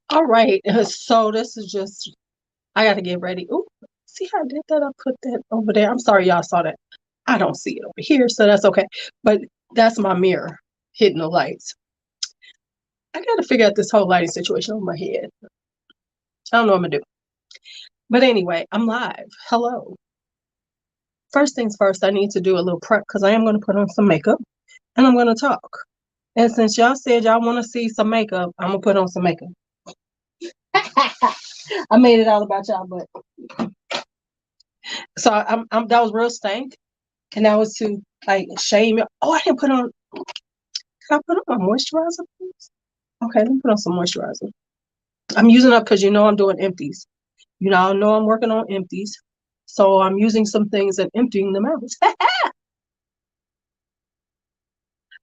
All right. So this is just, I got to get ready. Ooh, see how I did that? I put that over there. I'm sorry y'all saw that. I don't see it over here, so that's okay. But that's my mirror hitting the lights. I got to figure out this whole lighting situation on my head. I don't know what I'm going to do. But anyway, I'm live. Hello. First things first, I need to do a little prep because I am going to put on some makeup and I'm going to talk. And since y'all said y'all want to see some makeup, I'm going to put on some makeup. I made it all about y'all, but so I'm that was real stank. And that was to like shame you. Oh, I didn't put on. Can I put on my moisturizer, please? Okay, let me put on some moisturizer. I'm using up because I'm doing empties. I know I'm working on empties. So I'm using some things and emptying them out.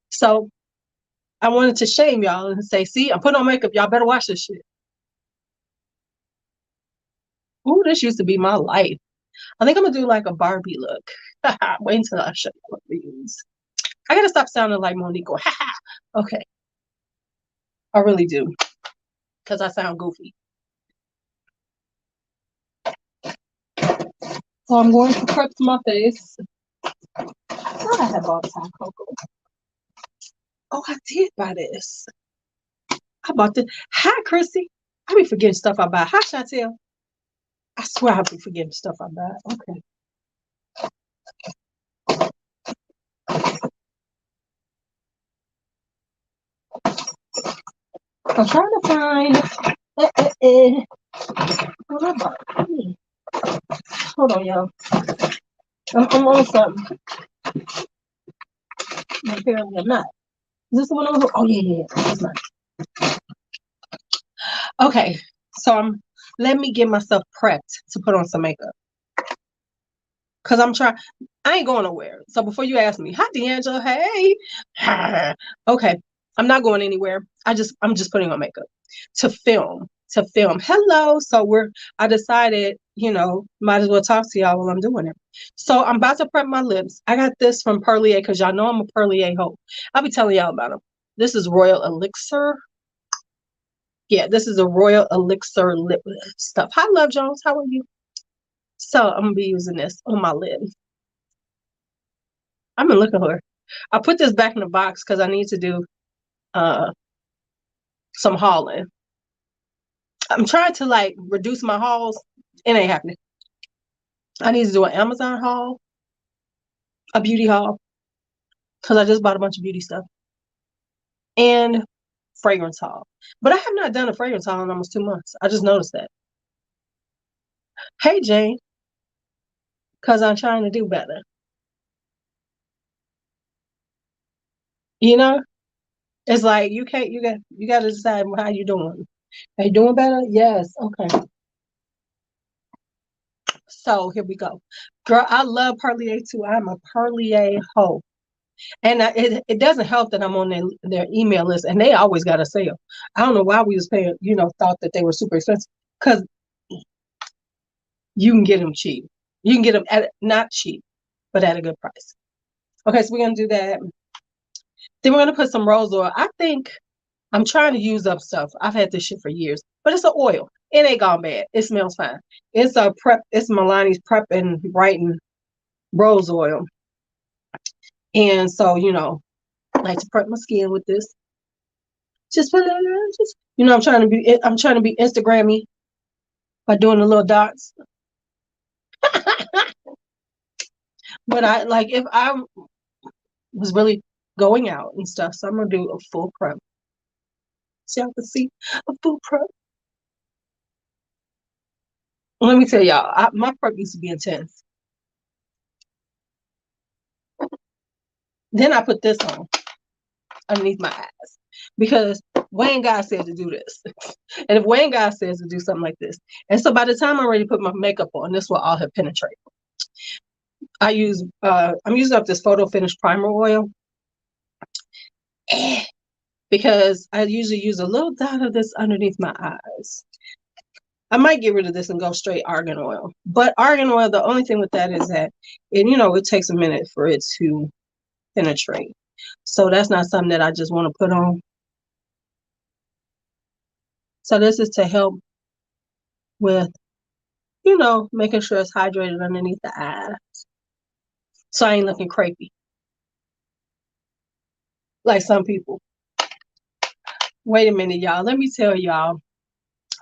So I wanted to shame y'all and say, see, I'm putting on makeup. Y'all better watch this shit. Ooh, this used to be my life. I think I'm gonna do like a Barbie look. Wait until I show you what we use. I gotta stop sounding like Monique. Okay, I really do, because I sound goofy. So I'm going to prep my face. I thought I had bought Thai cocoa. Oh, I did buy this. I bought this. Hi, Chrissy. I be forgetting stuff I buy. Hi, Chantel. I swear I be forgetting stuff I buy. Okay. I'm trying to find. What I bought. Hold on, y'all. I'm on something. Apparently, I'm not. Is this the one over? Oh, yeah. It's not. Okay. So let me get myself prepped to put on some makeup. Because I ain't going nowhere. So before you ask me, hi, D'Angelo, hey. Okay. I'm not going anywhere. I'm just putting on makeup to film. Hello. So I decided, might as well talk to y'all while I'm doing it. So I'm about to prep my lips. I got this from Perlier because y'all know I'm a Perlier hoe. I'll be telling y'all about them. This is Royal Elixir. Yeah, this is a Royal Elixir lip stuff. Hi, Love Jones. How are you? So I'm gonna be using this on my lid. I'm gonna look at her. I put this back in the box because I need to do some hauling. I'm trying to like reduce my hauls. It ain't happening. I need to do an Amazon haul, a beauty haul, because I just bought a bunch of beauty stuff, and fragrance haul. But I have not done a fragrance haul in almost 2 months. I just noticed that. Hey, Jane, because I'm trying to do better. It's like you can't. You got to decide how you doing. Are you doing better? Yes. Okay. So here we go. Girl, I love Perlier too. I'm a Perlier hoe. And it doesn't help that I'm on their email list and they always got a sale. I don't know why we was paying, thought that they were super expensive because you can get them cheap. You can get them at not cheap, but at a good price. Okay, so we're going to do that. Then we're going to put some rose oil. I think I'm trying to use up stuff. I've had this shit for years, but it's an oil. It ain't gone bad. It smells fine. It's a prep. It's Milani's Prep and Brighten rose oil. And so, I like to prep my skin with this. Just I'm trying to be Instagrammy by doing the little dots. But I like if I was really going out and stuff, so I'm gonna do a full prep. So y'all can see a full prep. Let me tell y'all, my prep used to be intense. Then I put this on underneath my eyes because Wayne God said to do this. And if Wayne God says to do something like this, and so by the time I already put my makeup on, this will all have penetrated. I'm using up this Photo Finish Primer Oil because I usually use a little dot of this underneath my eyes. I might get rid of this and go straight argan oil. But argan oil, the only thing with that is that it takes a minute for it to penetrate. So that's not something that I just want to put on. So this is to help with, making sure it's hydrated underneath the eye. So I ain't looking crepey like some people. Wait a minute, y'all. Let me tell y'all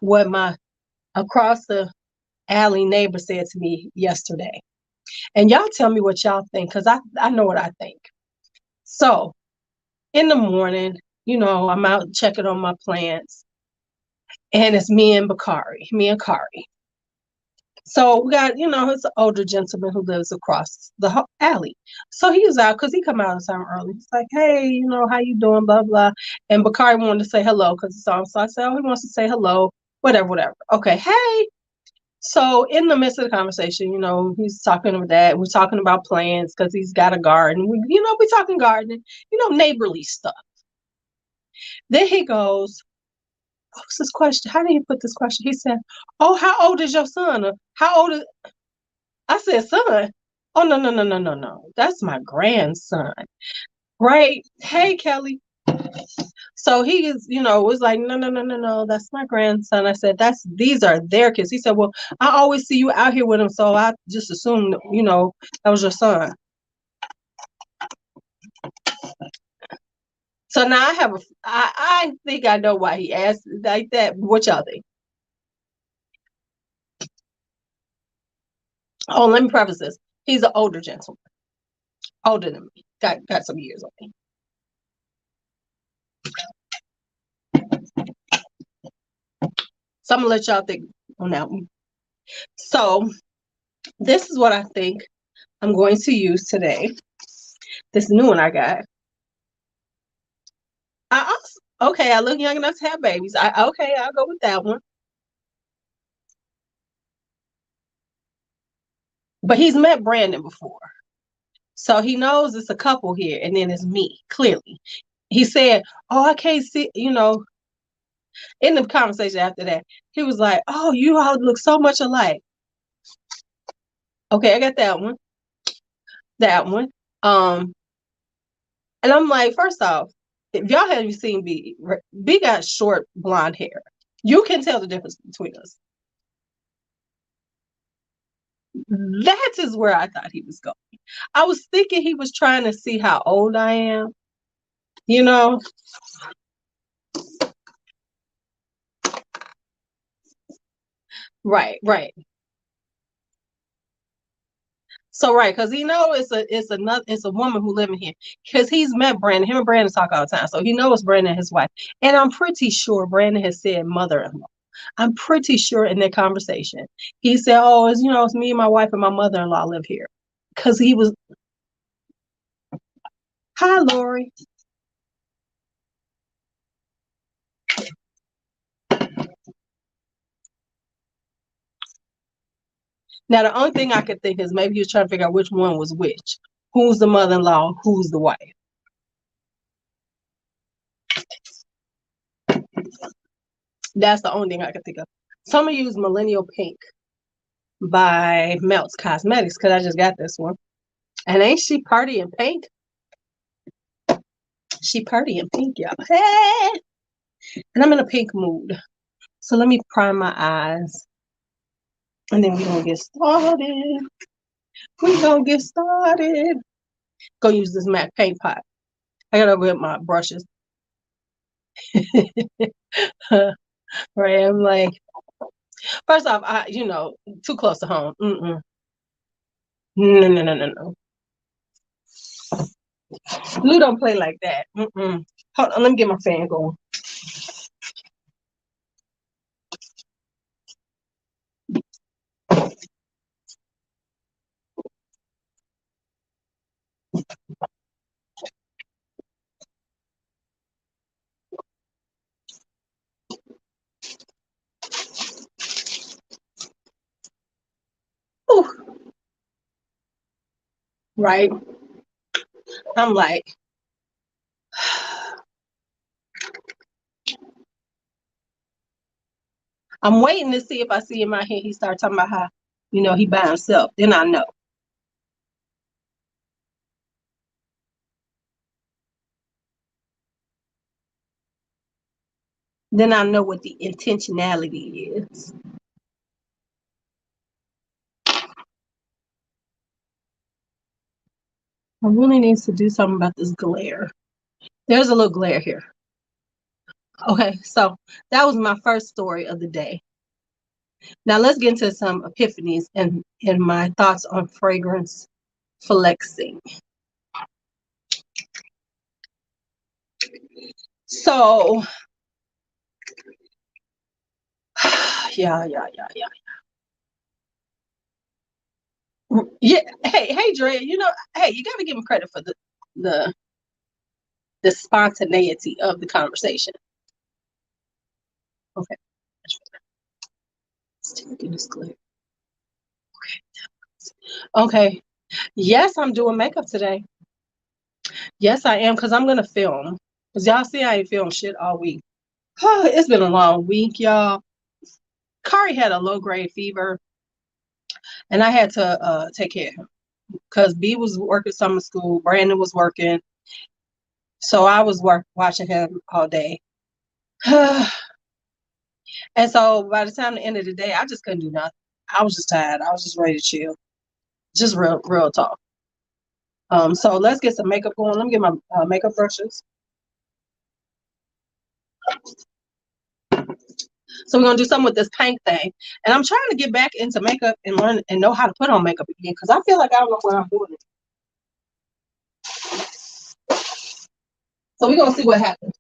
what my across the alley neighbor said to me yesterday. And y'all tell me what y'all think, because I know what I think. So in the morning, I'm out checking on my plants, and it's me and Kari. So we got, it's an older gentleman who lives across the alley. So he was out because he come out of time early. He's like, hey, how you doing, blah, blah. And Bakari wanted to say hello because it's on. So I said, oh, he wants to say hello, whatever. Okay, hey. So in the midst of the conversation, he's talking about that. We're talking about plants because he's got a garden. We're talking gardening, neighborly stuff. Then he goes, what's this question? How did he put this question? He said, oh, how old is your son? How old is... I said, son? Oh, no. That's my grandson. Right? Hey, Kelly. So he is, was like, no. That's my grandson. I said, these are their kids. He said, well, I always see you out here with him. So I just assumed, that was your son. So now I think I know why he asked like that. What y'all think? Oh, let me preface this. He's an older gentleman. Older than me. Got some years on me. So I'm gonna let y'all think on that one. So this is what I think I'm going to use today. This new one I got. I look young enough to have babies. I'll go with that one. But he's met Brandon before. So he knows it's a couple here, and then it's me, clearly. He said, oh, I can't see, in the conversation after that, he was like, oh, you all look so much alike. Okay, I got that one. And I'm like, first off, if y'all haven't seen B got short blonde hair. You can tell the difference between us. That is where I thought he was going. I was thinking he was trying to see how old I am, Right. So right, because it's a woman who live in here. Because he's met Brandon. Him and Brandon talk all the time. So he knows Brandon and his wife. And I'm pretty sure Brandon has said mother-in-law. I'm pretty sure in their conversation. He said, oh, it's me and my wife and my mother-in-law live here. Because he was... Hi, Lori. Now, the only thing I could think is maybe he was trying to figure out which one was which. Who's the mother-in-law? Who's the wife? That's the only thing I could think of. So I'm going to use Millennial Pink by Melts Cosmetics because I just got this one. And ain't she party in pink? She party in pink, y'all. Hey! And I'm in a pink mood. So let me prime my eyes. And then we're going to get started. Go use this MAC paint pot. I got to go get my brushes. Right, I'm like, first off, too close to home. No. Lou don't play like that. Hold on, let me get my fan going. Ooh. Right. I'm like, I'm waiting to see if I see in my head he started talking about how, he by himself. Then I know. Then I know what the intentionality is. I really need to do something about this glare. There's a little glare here. Okay, so that was my first story of the day. Now let's get into some epiphanies and my thoughts on fragrance flexing. So yeah. Yeah, hey, Dre, hey, you gotta give him credit for the the spontaneity of the conversation. Okay. Let's take this clear. Okay. Yes, I'm doing makeup today. Yes, I am, because I'm gonna film. Because y'all see I ain't filmed shit all week. It's been a long week, y'all. Kari had a low-grade fever, and I had to take care of him. Because B was working summer school, Brandon was working, so I was watching him all day. And so by the time the end of the day, I just couldn't do nothing. I was just tired. I was just ready to chill. Just real talk. So let's get some makeup going. Let me get my makeup brushes. So we're gonna do something with this paint thing. And I'm trying to get back into makeup and learn and know how to put on makeup again, because I feel like I don't know what I'm doing. So we're gonna see what happens.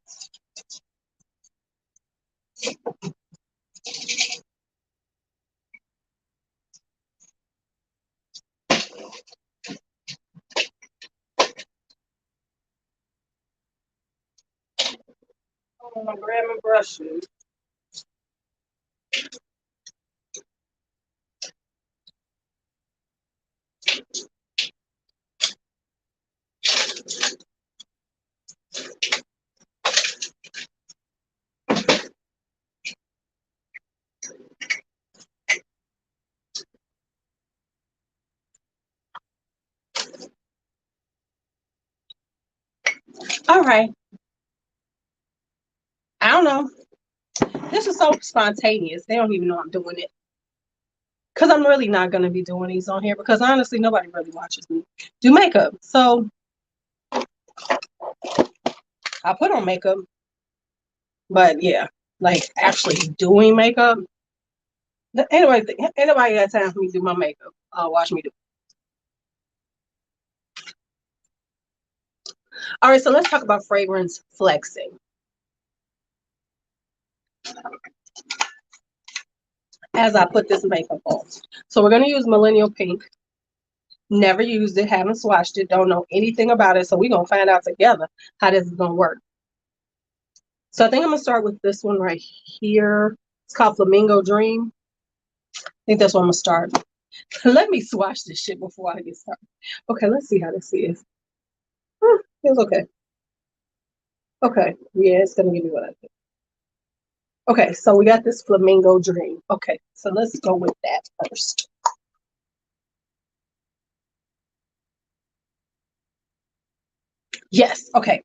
I'm gonna grab my brushes. All right. I don't know. This is so spontaneous. They don't even know I'm doing it. Because I'm really not going to be doing these on here, because honestly, nobody really watches me do makeup. So I put on makeup, but yeah, like actually doing makeup. Anybody got time for me to do my makeup? Watch me do. All right, so let's talk about fragrance flexing. As I put this makeup on, so we're going to use Millennial Pink. Never used it, haven't swatched it, don't know anything about it. So we're going to find out together how this is going to work. So I think I'm going to start with this one right here. It's called Flamingo Dream. I think that's what I'm going to start. Let me swatch this shit before I get started. Okay, let's see how this is. Feels okay. Okay, yeah, it's going to give me what I think. Okay, so we got this Flamingo Dream. Okay, so let's go with that first. Yes, okay.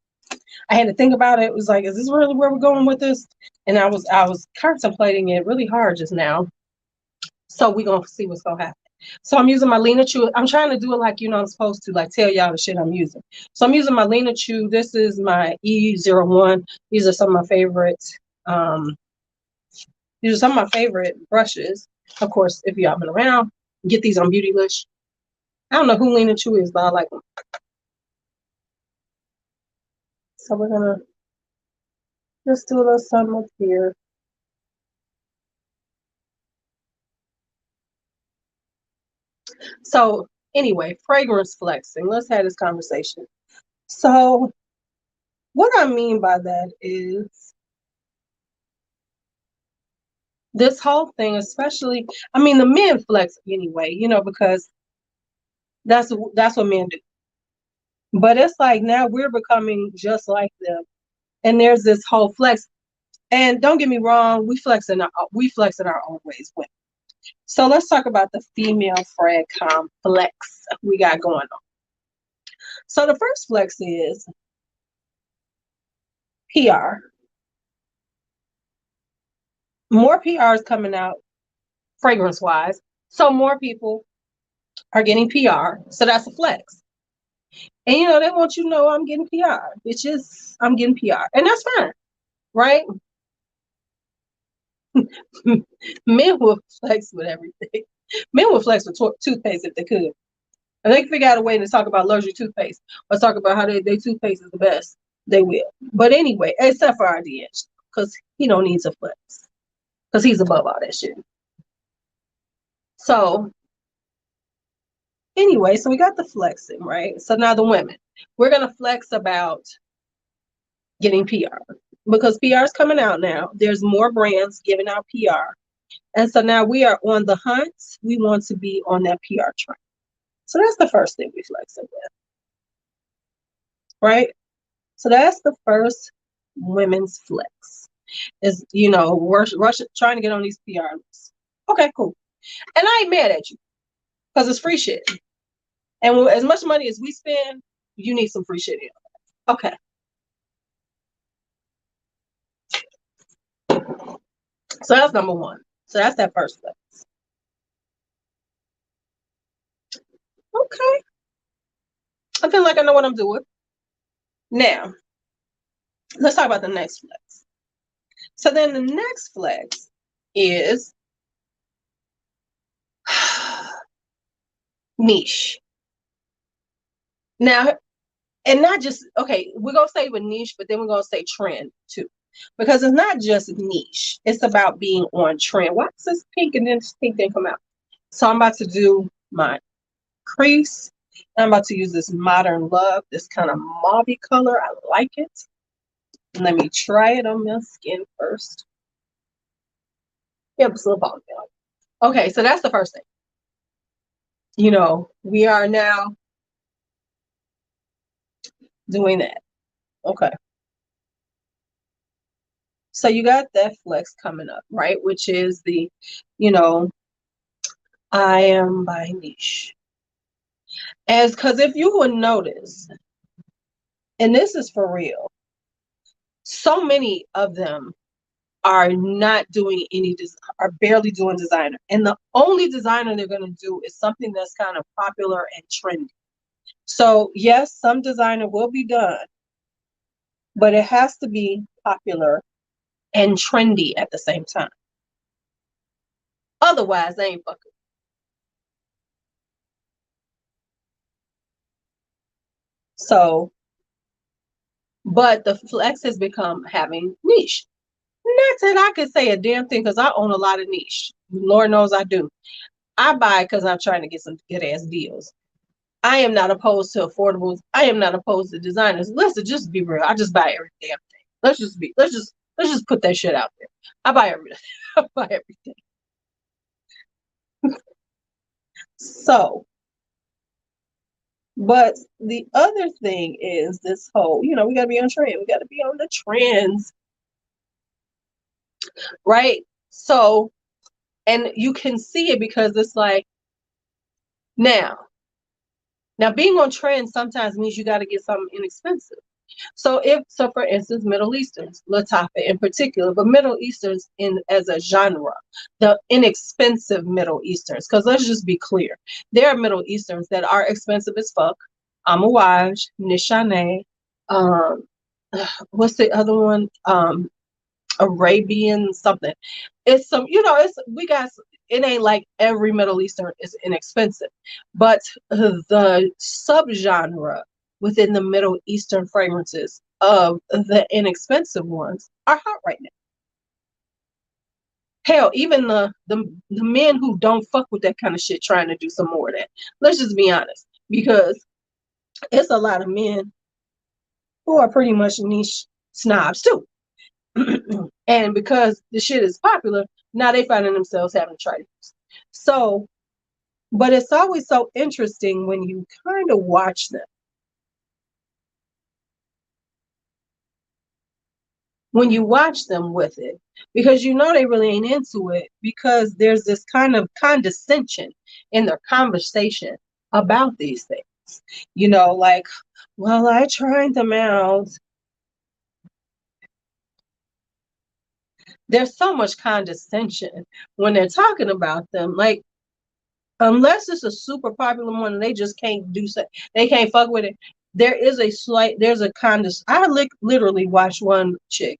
I had to think about it. It was like, is this really where we're going with this? And I was contemplating it really hard just now. So we're gonna see what's gonna happen. So I'm using my Lena Chew. I'm trying to do it like I'm supposed to, like tell y'all the shit I'm using. So I'm using my Lena Chew. This is my E01. These are some of my favorites. These are some of my favorite brushes. Of course, if y'all been around, get these on Beautylish. I don't know who Lena Chew is, but I like them. So we're gonna just do a little something up here. So anyway, fragrance flexing. Let's have this conversation. So what I mean by that is this whole thing, especially, I mean, the men flex anyway, because that's what men do. But it's like now we're becoming just like them, and there's this whole flex. And don't get me wrong, we flex in our own ways. So let's talk about the female frag complex we got going on. So the first flex is PR. more PRs coming out fragrance wise. So more people are getting PR. So that's a flex. And they want you to know I'm getting PR. It's just I'm getting PR. And that's fine, right? Men will flex with everything. Men will flex with toothpaste if they could. And they can figure out a way to talk about luxury toothpaste or talk about how their toothpaste is the best. They will. But anyway, except for our D'Angelo, because he don't need to flex. Because he's above all that shit. So anyway, so we got the flexing, right? So now the women. We're going to flex about getting PR. Because PR is coming out now. There's more brands giving out PR. And so now we are on the hunt. We want to be on that PR train. So that's the first thing we flex with. Right? So that's the first women's flex. Is, we're trying to get on these PR lists. Okay, cool. And I ain't mad at you. Because it's free shit. And as much money as we spend, you need some free shit in. Okay. So that's number one. So that's that first flex. Okay. I feel like I know what I'm doing. Now, let's talk about the next flex. So then the next flex is niche. Now, and not just, okay, we're going to stay with niche, but then we're going to say trend too. Because it's not just niche. It's about being on trend. Why is this pink and then this pink didn't come out? So I'm about to do my crease. I'm about to use this Modern Love, this kind of mauve color. I like it. Let me try it on my skin first. Yep, slip on. Okay, so that's the first thing. We are now doing that. Okay. So you got that flex coming up, right? Which is the, I am by niche. Because if you would notice, and this is for real, so many of them are not doing are barely doing designer. And the only designer they're going to do is something that's kind of popular and trendy. So yes, some designer will be done, but it has to be popular and trendy at the same time. Otherwise, they ain't fucking. So, but the flex has become having niche. Not that I could say a damn thing because I own a lot of niche. Lord knows I do. I buy because I'm trying to get some good ass deals. I am not opposed to affordables. I am not opposed to designers. Let's just be real. I just buy every damn thing. Let's just put that shit out there. I buy everything. I buy everything. So, but the other thing is this whole, we got to be on trend. We got to be on the trends, right? So, and you can see it because it's like, now being on trend sometimes means you got to get something inexpensive. So for instance, Middle Easterns, Latafa in particular, but Middle Easterns as a genre, the inexpensive Middle Easterns, because let's just be clear, there are Middle Easterns that are expensive as fuck. Amouage, Nishane, what's the other one? Arabian something. It's some, it ain't like every Middle Eastern is inexpensive, but the subgenre within the Middle Eastern fragrances of the inexpensive ones are hot right now. Hell, even the men who don't fuck with that kind of shit trying to do some more of that. Let's just be honest, because it's a lot of men who are pretty much niche snobs too. And because the shit is popular, now they finding themselves having to try this. So, but it's always so interesting when you kind of watch them. When you watch them with it, because they really ain't into it, because there's this kind of condescension in their conversation about these things. Like, well, I tried them out. there's so much condescension when they're talking about them. Like, unless it's a super popular one and they just can't do so, they can't fuck with it. There's a kind of, literally watched one chick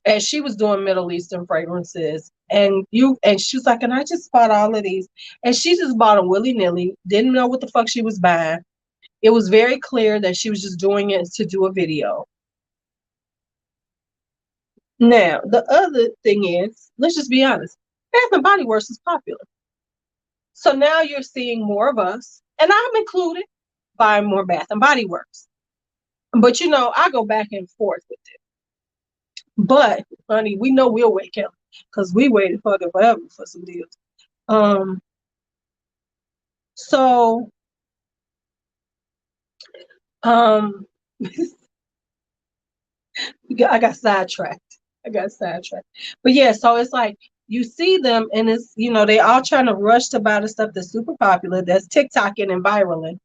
and she was doing Middle Eastern fragrances, and she was like, and I just bought all of these, and she just bought them willy-nilly, didn't know what the fuck she was buying. It was very clear that she was just doing it to do a video. Now, the other thing is, let's just be honest, Bath and Body Works is popular. So now you're seeing more of us, and I'm included, buying more Bath and Body Works. But I go back and forth with it. But honey, we know we'll wake up because we waited fucking forever for some deals. So um I got sidetracked. But yeah, so it's like you see them and it's they all trying to rush to buy the stuff that's super popular, that's TikToking and viraling.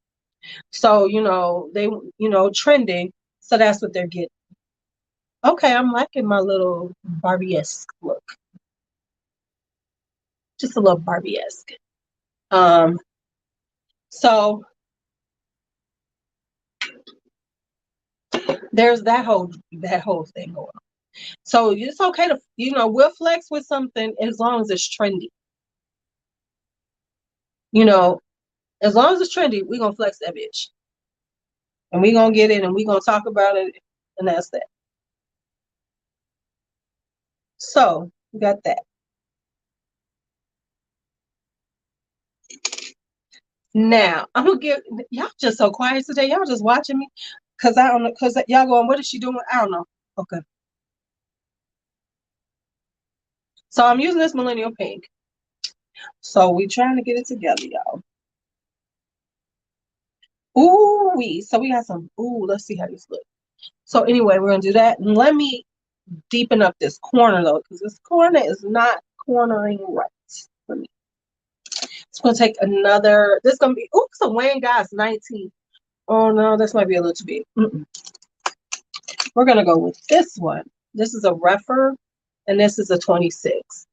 So they trending. So that's what they're getting. Okay, I'm liking my little Barbie-esque look. Just a little Barbie-esque. So there's that whole thing going on. So it's okay to we'll flex with something as long as it's trendy. As long as it's trendy, we're gonna flex that bitch. And we're gonna get it and we're gonna talk about it, and that's that. So we got that. Now I'm gonna give y'all just so quiet today. Y'all just watching me. Cause I don't know, cause y'all going, what is she doing? I don't know. Okay. So I'm using this millennial pink. So we trying to get it together, y'all. Ooh, so we got some, let's see how these look. So anyway, we're gonna do that. And let me deepen up this corner though, because this corner is not cornering right for me. It's gonna take another, this is gonna be, it's a Wayne Guys 19. Oh no, this might be a little too big. We're gonna go with this one. This is a Refer, and this is a 26.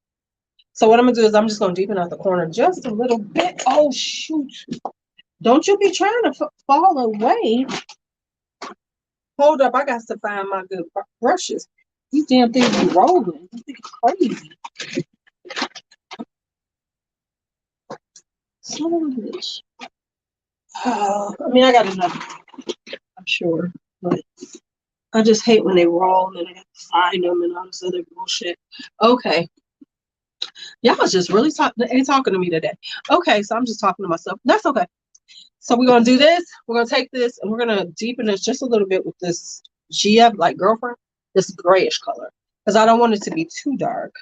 So what I'm gonna do is I'm just gonna deepen out the corner just a little bit. Oh shoot. Don't you be trying to fall away. Hold up, I got to find my good brushes. These damn things be rolling. These things crazy. Bitch. I mean, I got another, I'm sure, but I just hate when they roll and then I have to find them and all this other bullshit. Okay. Y'all was just really talking to me today. Okay, so I'm just talking to myself. That's okay. So we're gonna do this. We're gonna take this and we're gonna deepen this just a little bit with this GF, like Girlfriend, this grayish color, because I don't want it to be too dark,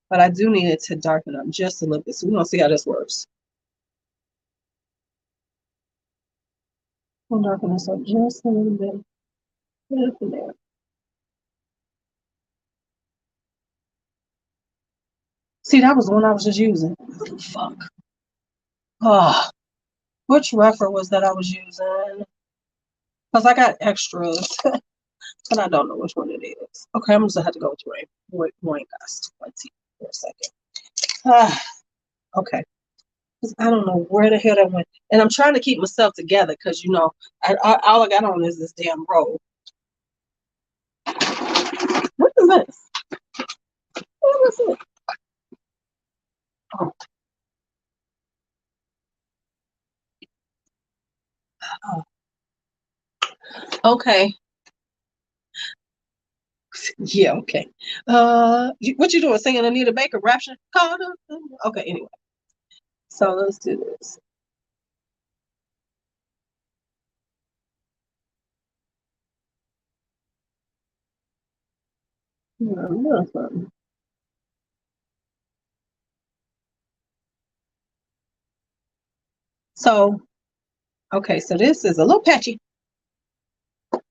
but I do need it to darken up just a little bit. So we're gonna see how this works. We'll darken this up just a little bit. Put it in there. See, that was the one I was just using. Fuck. Oh, which refer was that I was using? Because I got extras, but I don't know which one it is. Okay, I'm just gonna have to go with Wayne Guys 20 for a second. Okay. Because I don't know where the hell that went. And I'm trying to keep myself together because, all I got on is this damn roll. What is this? What is it? Oh. Oh. Okay. Yeah, okay. What you doing? Singing Anita Baker, Rapture? Okay, anyway. So let's do this. So, okay, so this is a little patchy.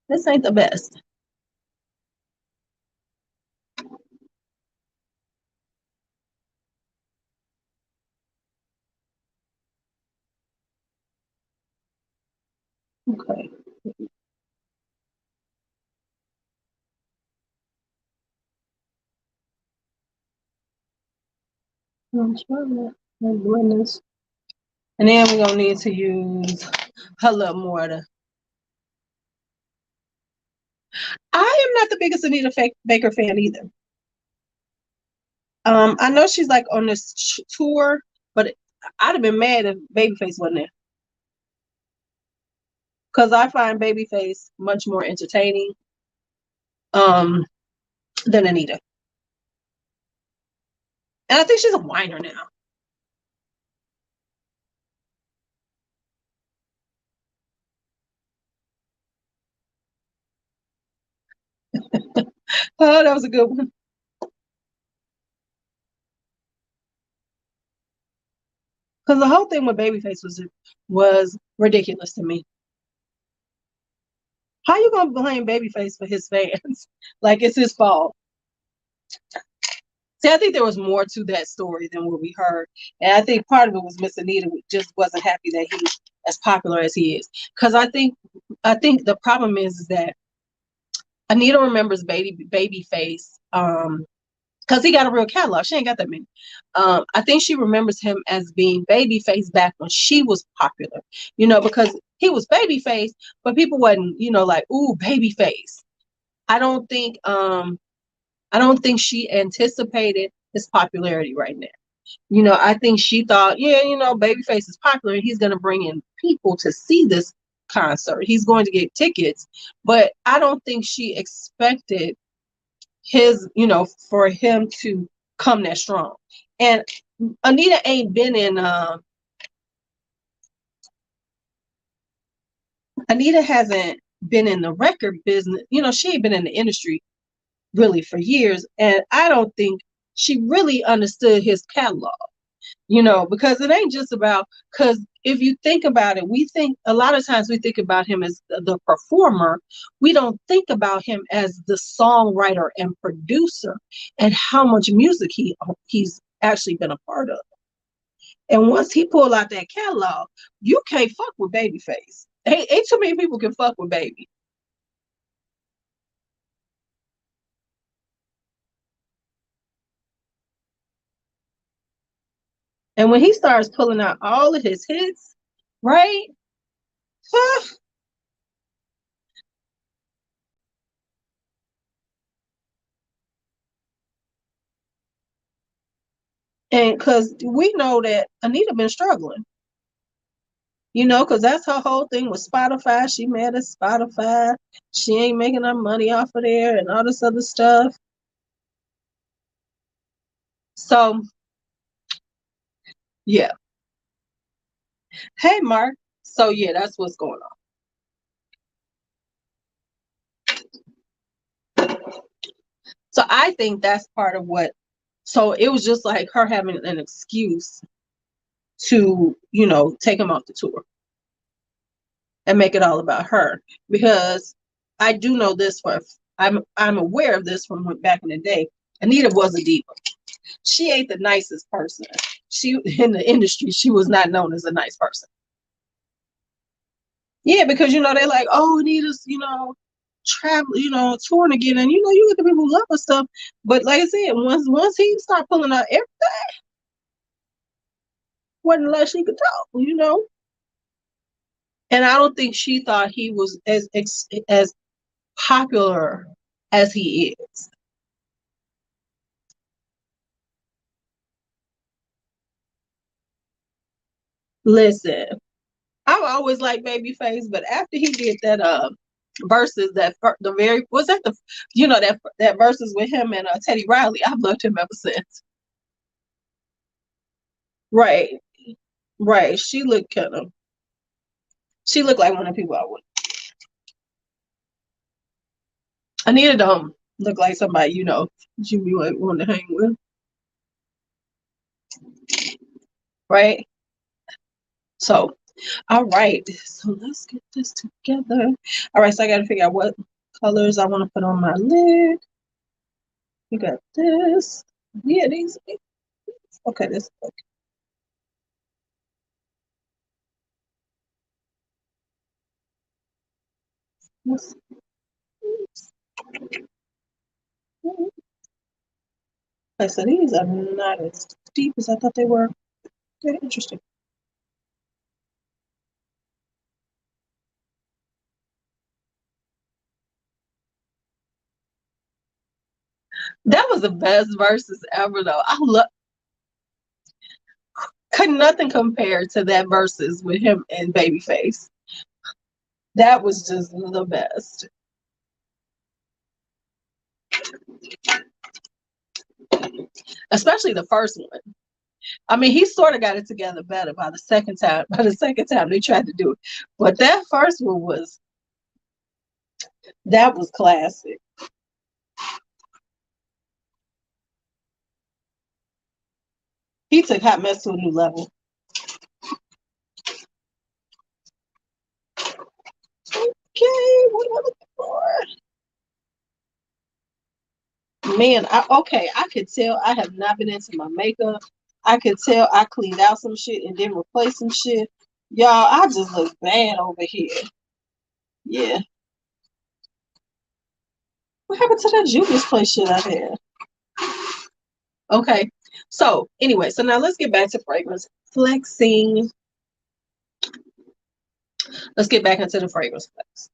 This ain't the best. Okay. I'm trying. My goodness. And then we're gonna need to use a little more to. I am not the biggest Anita Baker fan either. I know she's like on this tour, but I'd have been mad if Babyface wasn't there. Because I find Babyface much more entertaining um than Anita. And I think she's a whiner now. Oh, that was a good one. Because the whole thing with Babyface was ridiculous to me. How you gonna blame Babyface for his fans? Like it's his fault. See, I think there was more to that story than what we heard. And I think part of it was Miss Anita just wasn't happy that he's as popular as he is. Because I think the problem is that Anita remembers Babyface because he got a real catalog. She ain't got that many. I think she remembers him as being Babyface back when she was popular, because he was Babyface, but people wasn't, like, ooh, Babyface. I don't think I don't think she anticipated his popularity right now. I think she thought, yeah, Babyface is popular and he's gonna bring in people to see this concert. He's going to get tickets, but I don't think she expected for him to come that strong. And Anita ain't been in Anita hasn't been in the record business. She ain't been in the industry really for years. And I don't think she really understood his catalog, because it ain't just about, because if you think about it, we think a lot of times we think about him as the performer. We don't think about him as the songwriter and producer and how much music he's actually been a part of. And once he pulled out that catalog, you can't fuck with Babyface. Ain't too many people can fuck with Baby. And when he starts pulling out all of his hits, right? And because we know that Anita been struggling, because that's her whole thing with Spotify. She mad at Spotify. She ain't making her money off of there and all this other stuff. So, yeah. Hey, Mark. So, yeah, that's what's going on. So, I think that's part of what. So, it was just like her having an excuse to, take him off the tour and make it all about her. Because I do know this I'm aware of this from back in the day. Anita was a diva. She ain't the nicest person. She in the industry, she was not known as a nice person. Yeah, because they're like, oh, Anita's, travel, touring again, and you get the people who love her stuff. But like I said, once he started pulling out everything, wasn't unless she could talk. And I don't think she thought he was as popular as he is. Listen, I always like Babyface, but after he did that versus the very was that the that versus with him and Teddy Riley, I've loved him ever since. Right, right. She looked like one of the people I would. Anita don't look like somebody you be like want to hang with, right? So, all right. So let's get this together. All right. So I got to figure out what colors I want to put on my lid. We got this. Yeah, these. Okay, this. Okay. Okay, so these are nice. deep as I thought they were. They're interesting. That was the best verses ever, though. I love. Could nothing compare to that verses with him and Babyface. That was just the best. Especially the first one. I mean, he sort of got it together better by the second time. By the second time they tried to do it, but that first one was classic. He took Hot Mess to a new level. Okay, what am I looking for? Man, I could tell I have not been into my makeup. I could tell I cleaned out some shit and then replaced some shit. Y'all, I just look bad over here. Yeah. What happened to that Juvia's Place shit I had? Okay. So anyway, so now let's get back to fragrance flexing. Let's get back into the fragrance flex.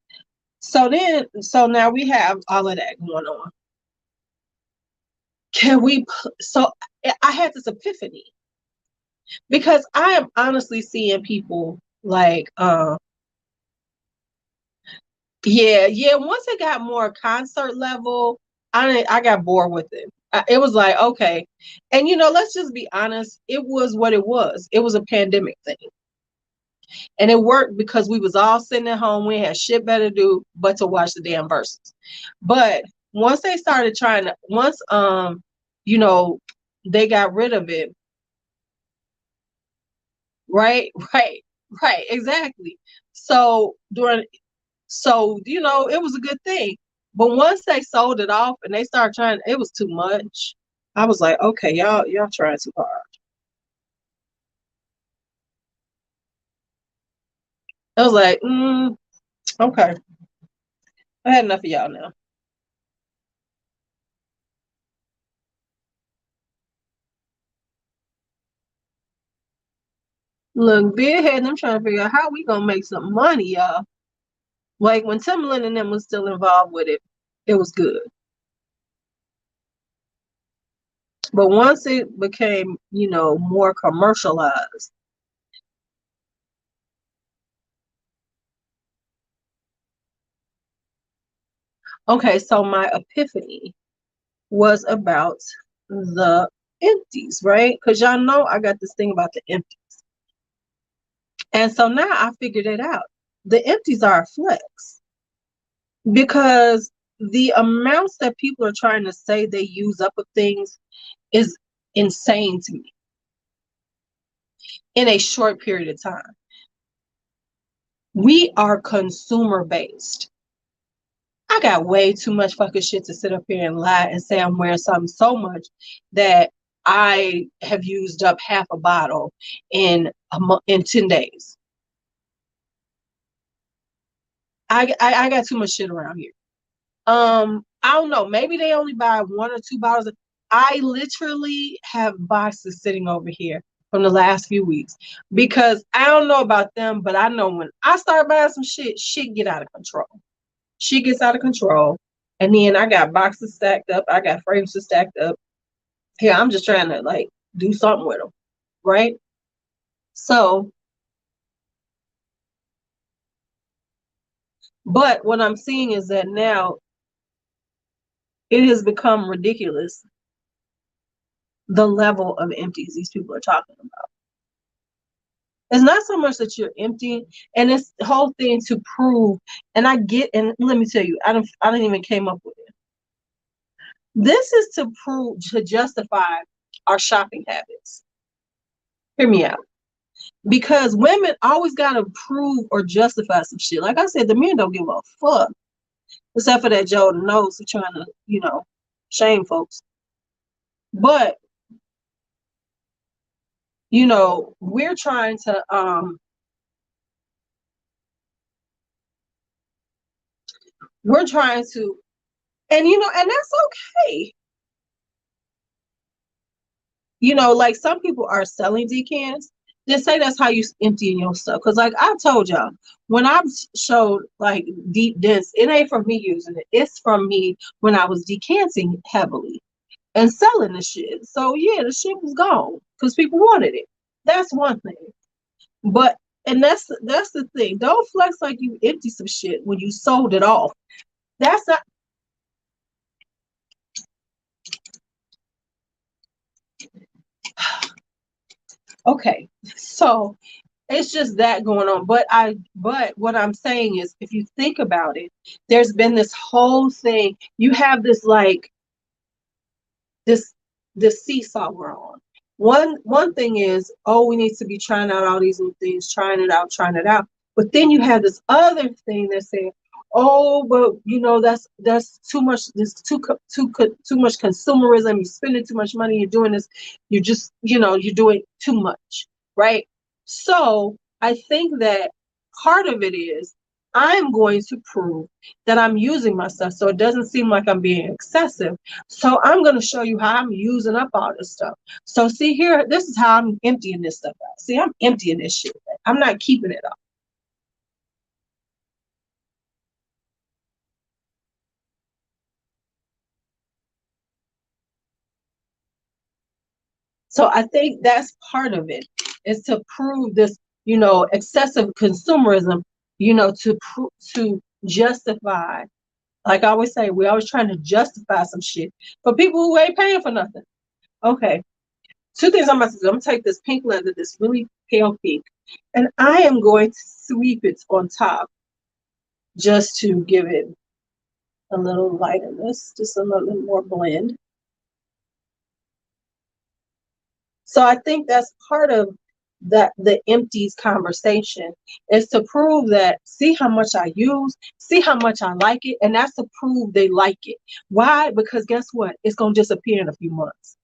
So now we have all of that going on. So I had this epiphany because I am honestly seeing people like, yeah. Once it got more concert level, I got bored with it. It was like, okay, and let's just be honest. It was what it was. It was a pandemic thing, and it worked because we was all sitting at home. We had shit better to do but to watch the damn verses. But once they started trying to, you know, they got rid of it. Right, right, exactly. So it was a good thing. But once they sold it off and they started trying, it was too much. I was like, okay, y'all trying too hard. I was like, okay, I had enough of y'all now. Look, big head, I'm trying to figure out how we gonna make some money, y'all. Like when Timberland and them was still involved with it, it was good. But once it became, more commercialized. Okay, so my epiphany was about the empties, right? Because y'all know I got this thing about the empties. And so now I figured it out. The empties are a flex because the amounts that people are trying to say they use up of things is insane to me in a short period of time. We are consumer based. I got way too much fucking shit to sit up here and lie and say I'm wearing something so much that I have used up half a bottle in 10 days. I got too much shit around here. I don't know. Maybe they only buy 1 or 2 bottles. I literally have boxes sitting over here from the last few weeks because I don't know about them, but I know when I start buying some shit get out of control. Shit gets out of control, and then I got boxes stacked up. I got fragrances stacked up. Here, I'm just trying to like do something with them, right? So, but what I'm seeing is that now it has become ridiculous the level of empties these people are talking about. It's not so much that you're empty, and it's the whole thing to prove. And I get, and let me tell you, I don't even came up with it. This is to prove, to justify our shopping habits. Hear me out. Because women always gotta prove or justify some shit. Like I said, the men don't give a fuck. Except for that Joe knows who's trying to, shame folks. But, we're trying to we're trying to, and and that's okay. you know, like some people are selling decants, then say that's how you empty your stuff. Because like I told y'all, when I showed like deep dense, it ain't from me using it. It's from me when I was decanting heavily and selling the shit. So yeah, the shit was gone because people wanted it. That's one thing. But and that's the thing. Don't flex like you empty some shit when you sold it off. That's not okay. So it's just that going on. But what I'm saying is if you think about it, there's been this whole thing. You have this like this this seesaw we're on. One thing is, oh, we need to be trying out all these new things, trying it out. But then you have this other thing that's saying, oh, but you know that's too much. This too much consumerism. You're spending too much money. You're doing this. You're just you're doing too much, right? So I think that part of it is I'm going to prove that I'm using my stuff so it doesn't seem like I'm being excessive. So I'm going to show you how I'm using up all this stuff. So see here, this is how I'm emptying this stuff out. See, I'm emptying this shit. I'm not keeping it up. So I think that's part of it, is to prove this, excessive consumerism, to justify. Like I always say, we always trying to justify some shit for people who ain't paying for nothing. Okay. Two things I'm about to do. I'm going to take this pink leather, this really pale pink, and I am going to sweep it on top just to give it a little lightness, just a little more blend. So I think that's part of the empties conversation, is to prove that, see how much I use, see how much I like it, and that's to prove they like it. Why? Because guess what? It's going to disappear in a few months.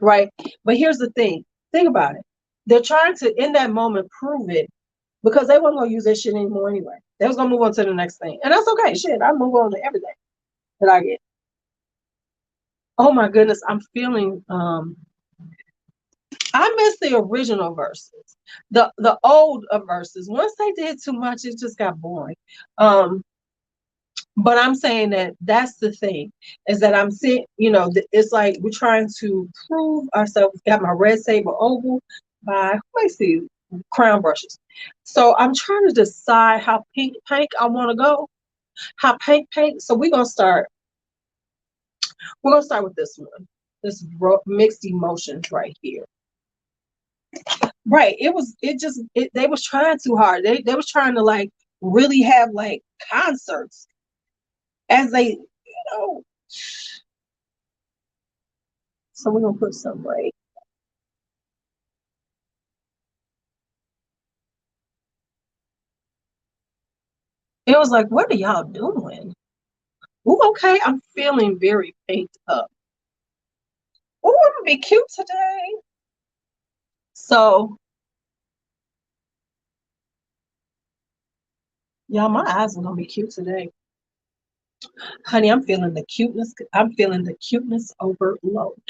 Right? But here's the thing. Think about it. They're trying to, in that moment, prove it because they weren't going to use that shit anymore anyway. They was going to move on to the next thing. And that's okay. Shit, I move on to everything that I get. Oh my goodness, I'm feeling I miss the original verses. The old verses. Once they did too much, it just got boring. But I'm saying that's the thing, is that I'm seeing, it's like we're trying to prove ourselves. Got my red saber oval by, let me see, crown brushes. So I'm trying to decide how pink I want to go, how pink. So we're gonna start with this one, this mixed emotions right here. Right. They was trying too hard. They was trying to like really have like concerts as they. So we're gonna put some right. It was like, what are y'all doing? Ooh, okay, I'm feeling very pinked up. Ooh, I'm gonna be cute today. So, y'all, my eyes are gonna be cute today. Honey, I'm feeling the cuteness. I'm feeling the cuteness overload.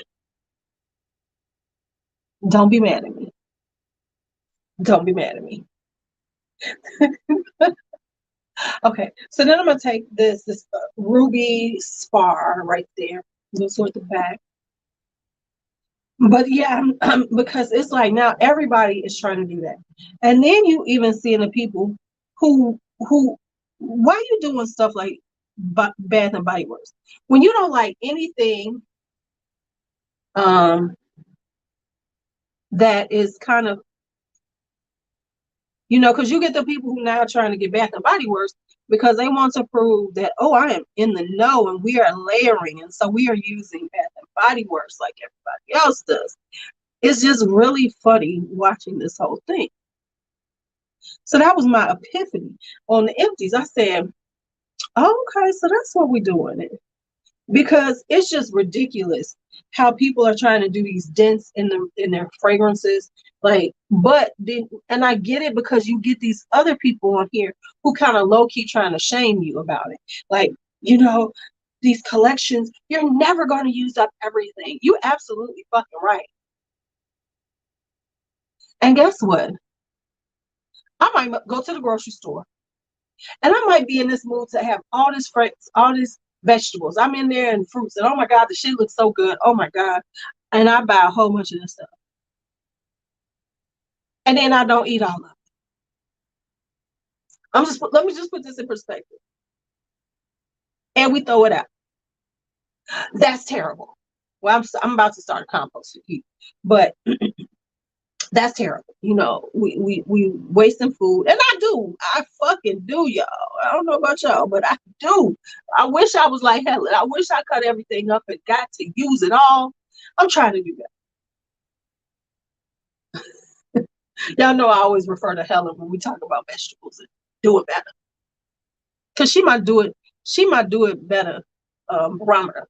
Don't be mad at me. Don't be mad at me. Okay, so then I'm gonna take this ruby spar right there. Go sort the back. But yeah, because it's like now everybody is trying to do that, and then you even seeing the people who why are you doing stuff like Bath and Body Works when you don't like anything um that is kind of because you get the people who now trying to get Bath and Body Works because they want to prove that, oh, I am in the know and we are layering, and so we are using Bath and Body Works like everybody else does. It's just really funny watching this whole thing. So that was my epiphany on the empties. I said, oh, okay, so that's what we're doing it. Because it's just ridiculous how people are trying to do these dents in their fragrances. Like, but then, and I get it, because you get these other people on here who kind of low-key trying to shame you about it. Like, these collections, you're never going to use up everything. You absolutely fucking right. And guess what? I might go to the grocery store and I might be in this mood to have all this fruits, all these vegetables. I'm in there and fruits, and oh my God, the shit looks so good. Oh my God. And I buy a whole bunch of this stuff. And then I don't eat all of it. Let me just put this in perspective. And we throw it out. That's terrible. Well, I'm about to start a compost heap, but that's terrible. You know, we wasting food, and I fucking do, y'all. I don't know about y'all, but I do. I wish I was like Helen. I wish I cut everything up and got to use it all. I'm trying to do that. Y'all know I always refer to Helen when we talk about vegetables and doing better, because she might do it. She might do it better, barometer.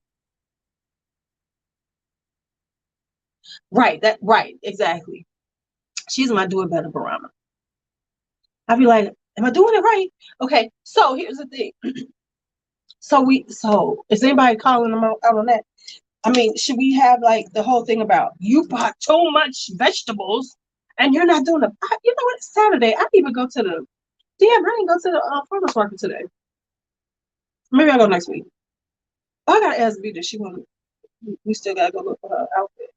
Right. Right. Exactly. She's my do it better barometer. I'd be like, am I doing it right? Okay, so here's the thing. So is anybody calling them out on that? I mean, should we have like the whole thing about you bought too much vegetables and you're not doing you know what? It's Saturday. I didn't even go to the damn. I didn't go to the farmers market today. Maybe I'll go next week. I gotta ask Vita. She want. We still gotta go look for her outfit.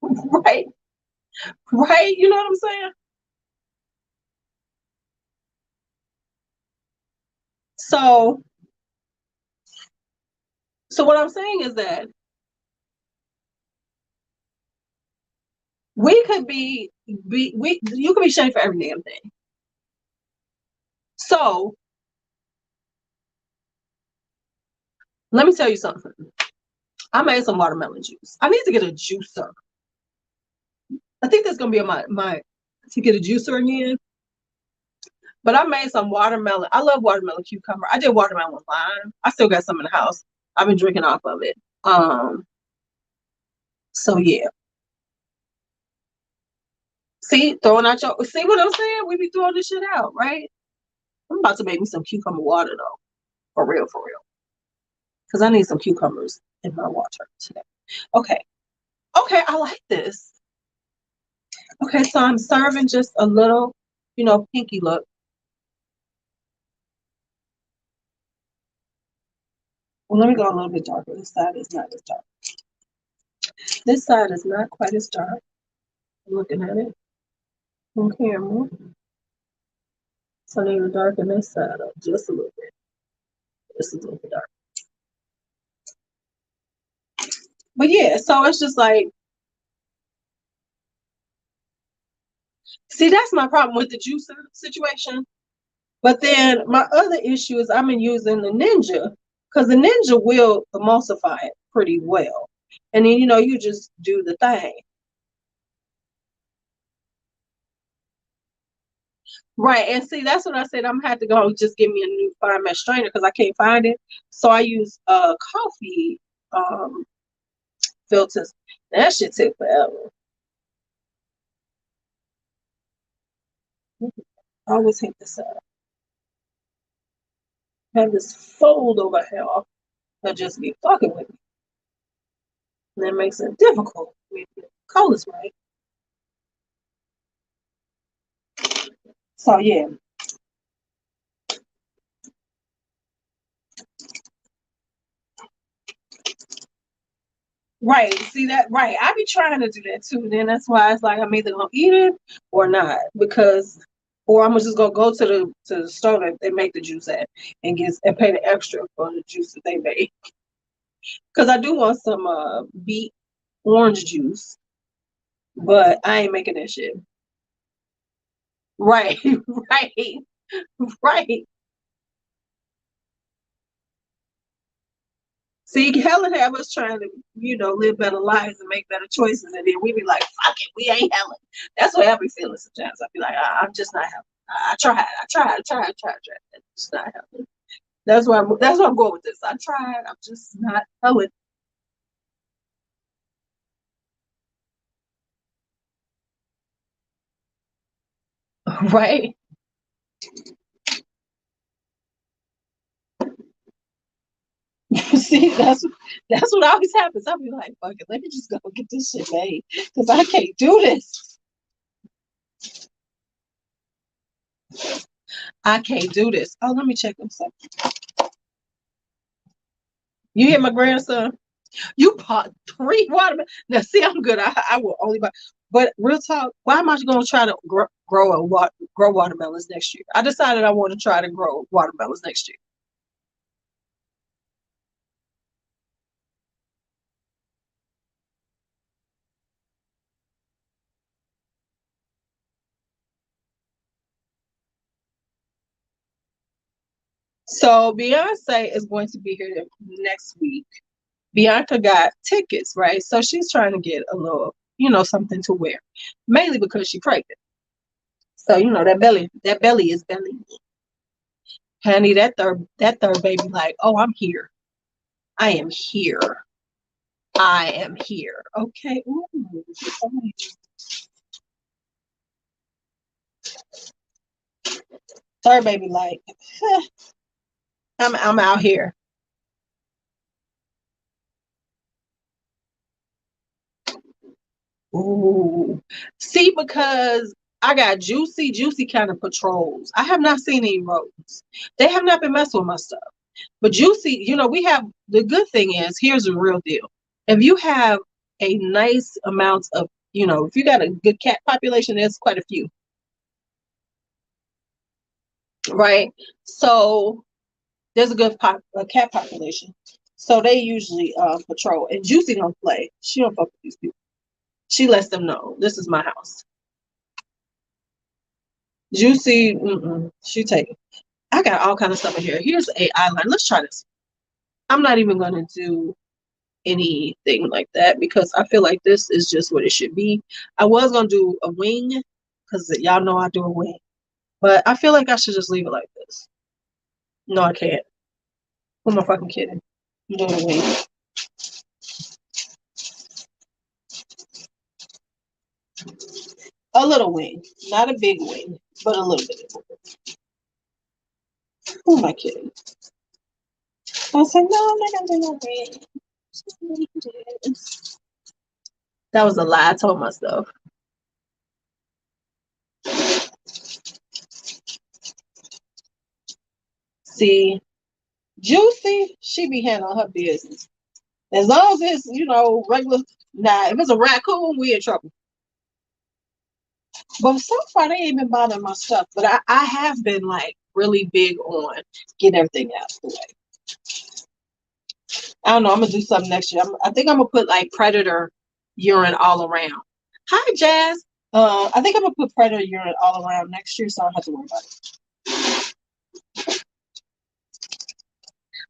Right, right. You know what I'm saying? So, so what I'm saying is that we could you could be shamed for every damn thing. So let me tell you something. I made some watermelon juice. I need to get a juicer. I think that's gonna be my to get a juicer again. But I made some watermelon. I love watermelon cucumber. I did watermelon lime. I still got some in the house. I've been drinking off of it. So yeah. See, throwing out your see what I'm saying? We be throwing this shit out, right? I'm about to make me some cucumber water though. For real, for real. Because I need some cucumbers in my water today. Okay. Okay, I like this. Okay, so I'm serving just a little, pinky look. Well, let me go a little bit darker. This side is not as dark. This side is not quite as dark. I'm looking at it on camera. So I need to darken this side up just a little bit. Just a little bit dark. But yeah, so it's just like, see, that's my problem with the juicer situation. But then my other issue is I've been using the Ninja because the Ninja will emulsify it pretty well. And then, you just do the thing. Right. And see, that's what I said. I'm gonna have to go just give me a new fine mesh strainer because I can't find it. So I use coffee filters. That shit took forever. I always hate this up. Have this fold over here that just be fucking with me. And that makes it difficult with the colors right. So yeah. Right. See that? Right. I be trying to do that too. Then that's why it's like I'm either gonna eat it or not or I'm just gonna go to the store that they make the juice at and pay the extra for the juice that they make. Because I do want some beet orange juice, but I ain't making that shit. Right. Right. Right. See, Helen have us trying to, live better lives and make better choices, and then we be like, "Fuck it, we ain't Helen." That's what I be feeling sometimes. I be like, I'm just not Helen. I tried. It's not Helen. That's why I'm going with this. I tried. I'm just not Helen. Right. See, that's what always happens. I'll be like, fuck it, let me just go get this shit made because I can't do this. I can't do this. Oh, let me check them something. You hear my grandson? You bought 3 watermelons. Now, see, I'm good. I will only buy. But real talk, why am I going to try to grow watermelons next year? I decided I want to try to grow watermelons next year. So Beyonce is going to be here next week. Bianca got tickets, right? So she's trying to get a little, something to wear, mainly because she's pregnant. So that belly is belly. Honey, that third baby, like, oh, I'm here. I am here. I am here. Okay. Ooh, third baby, like, I'm out here. Ooh. See, because I got Juicy. Juicy kind of patrols. I have not seen any rodents. They have not been messing with my stuff. But Juicy, we have the good thing is here's the real deal. If you have a nice amount of, if you got a good cat population, there's quite a few, right? So there's a cat population. So they usually patrol. And Juicy don't play. She don't fuck with these people. She lets them know this is my house. Juicy, she take it. I got all kind of stuff in here. Here's a eyeliner. Let's try this. I'm not even gonna do anything like that because I feel like this is just what it should be. I was gonna do a wing because y'all know I do a wing, but I feel like I should just leave it like this. No, I can't. Who am I fucking kidding? I'm doing a wing. A little wing, not a big wing, but a little bit. Who am I kidding? I said, no, I'm not gonna do no wing. That was a lie. I told myself. See, Juicy, she be handling her business. As long as it's, regular. Nah, if it's a raccoon, we in trouble. But so far, they ain't been bothering my stuff. But I have been like really big on getting everything out of the way. I don't know. I'm gonna do something next year. I think I'm gonna put like predator urine all around. Hi, Jazz. I think I'm gonna put predator urine all around next year, so I don't have to worry about it.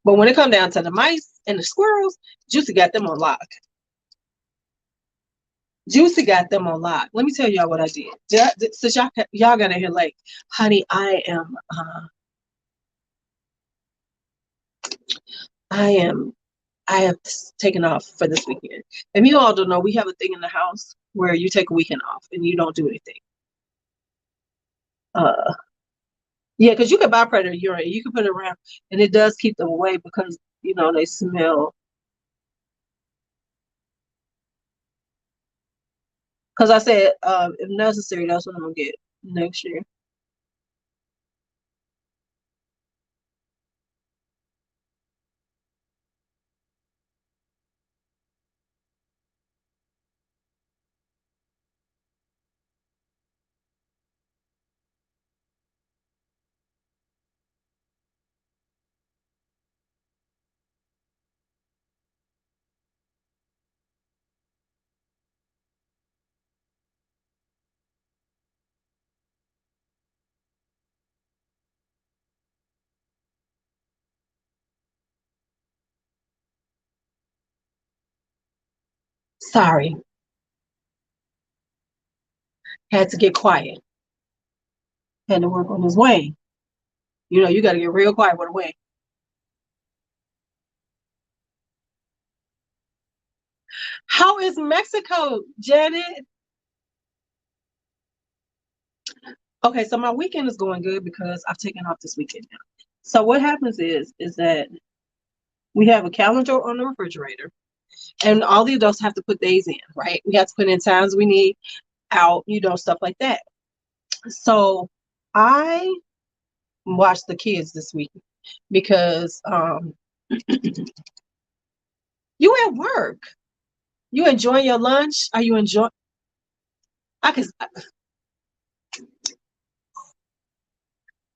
But when it comes down to the mice and the squirrels, Juicy got them on lock. Juicy got them on lock. Let me tell y'all what I did. Since y'all got in here like, honey, I have taken off for this weekend. And you all don't know, we have a thing in the house where you take a weekend off and you don't do anything. Yeah, because you can buy predator urine, you can put it around, and it does keep them away because they smell. Because I said, if necessary, that's what I'm gonna get next year. Sorry, had to get quiet. Had to work on his way. You got to get real quiet with a way. How is Mexico, Janet? Okay, so my weekend is going good because I've taken off this weekend now. So what happens is that We have a calendar on the refrigerator, and all the adults have to put days in, right? We have to put in times we need out, stuff like that. So I watched the kids this week because you at work. You enjoying your lunch? Are you enjoying? I can.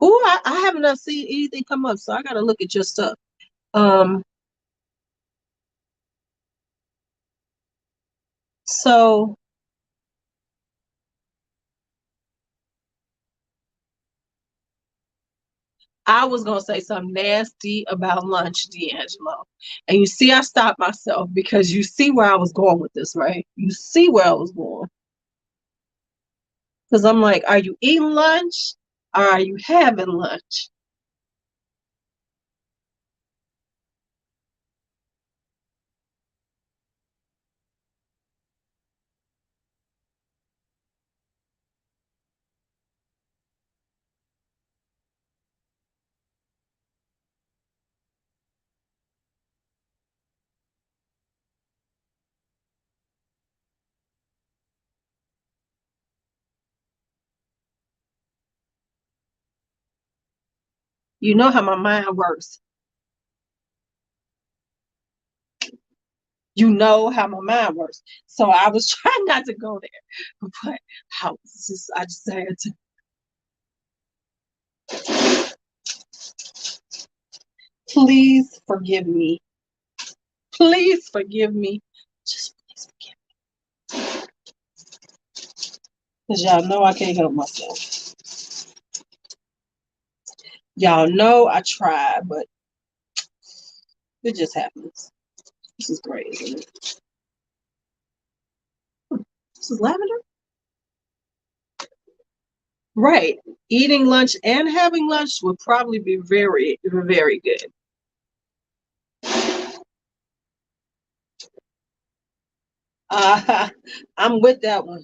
Oh, I haven't seen anything come up, so I gotta look at your stuff. Um, so I was gonna say something nasty about lunch, D'Angelo. And you see, I stopped myself because you see where I was going with this, right? You see where I was going. Because I'm like, are you eating lunch or are you having lunch? You know how my mind works. You know how my mind works. So I was trying not to go there, but I just had to. Please forgive me. Please forgive me. Just please forgive me. Because y'all know I can't help myself. Y'all know I try, but it just happens. This is great, isn't it? This is lavender? Right. Eating lunch and having lunch would probably be very, very good. Uh, I'm with that one.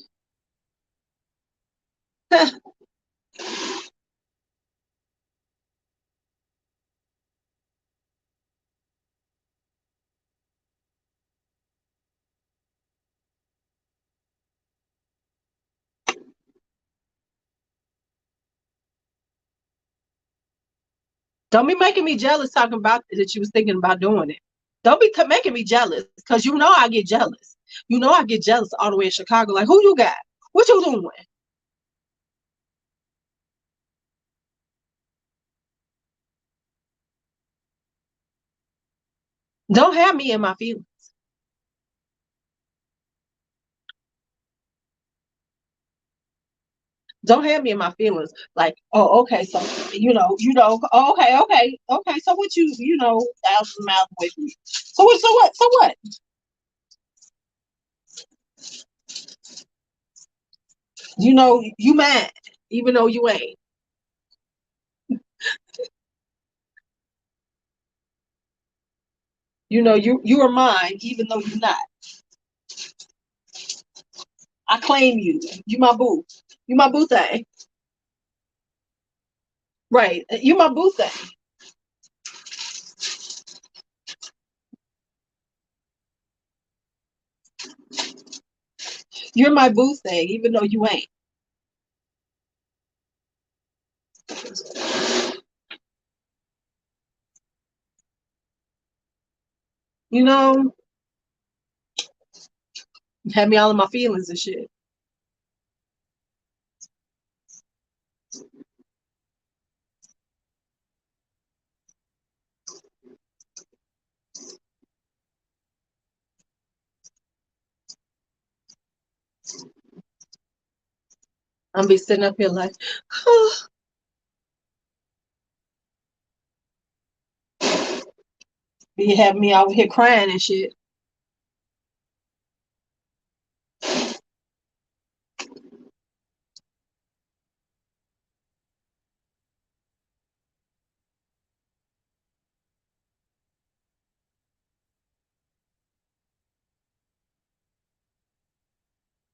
Don't be making me jealous talking about that you was thinking about doing it. Don't be making me jealous because you know I get jealous. You know I get jealous all the way in Chicago. Like, who you got? What you doing? Don't have me in my feelings. Don't have me in my feelings. Like, oh, okay, so okay. So what thousand miles away from me. So what? You mad, even though you ain't. You are mine, even though you're not. I claim you. You my boo. You my boo thing. Right. You my boo thing. You're my boo thing, even though you ain't. You know, had me all in my feelings and shit. I'm be sitting up here like, oh, you have me out here crying and shit.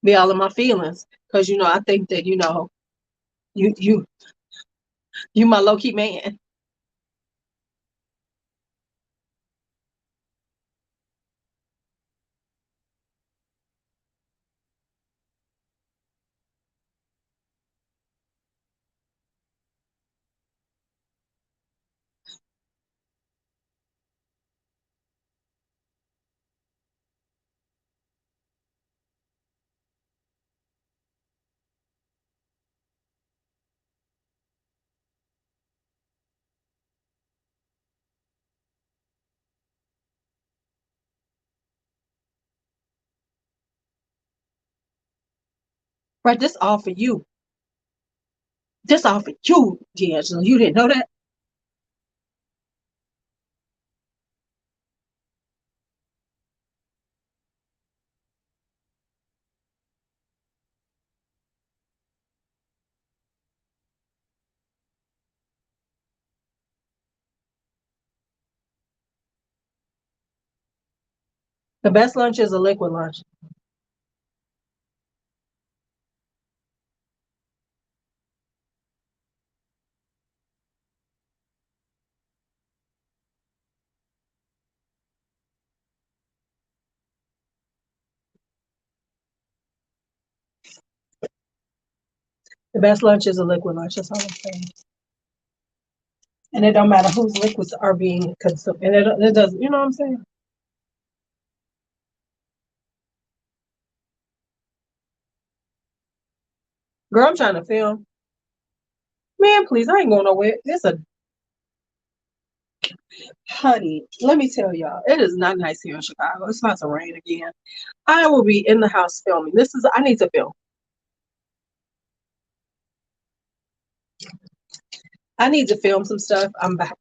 Be all in my feelings. Cause I think that, you you you my low key man. Right, this all for you. This all for you, D'Angelo. You didn't know that? The best lunch is a liquid lunch. The best lunch is a liquid lunch. That's all I'm saying. And it don't matter whose liquids are being consumed. And it doesn't, you know what I'm saying? Girl, I'm trying to film. Man, please, I ain't going nowhere. It's a honey. Let me tell y'all, it is not nice here in Chicago. It's about to rain again. I will be in the house filming. I need to film. I need to film some stuff.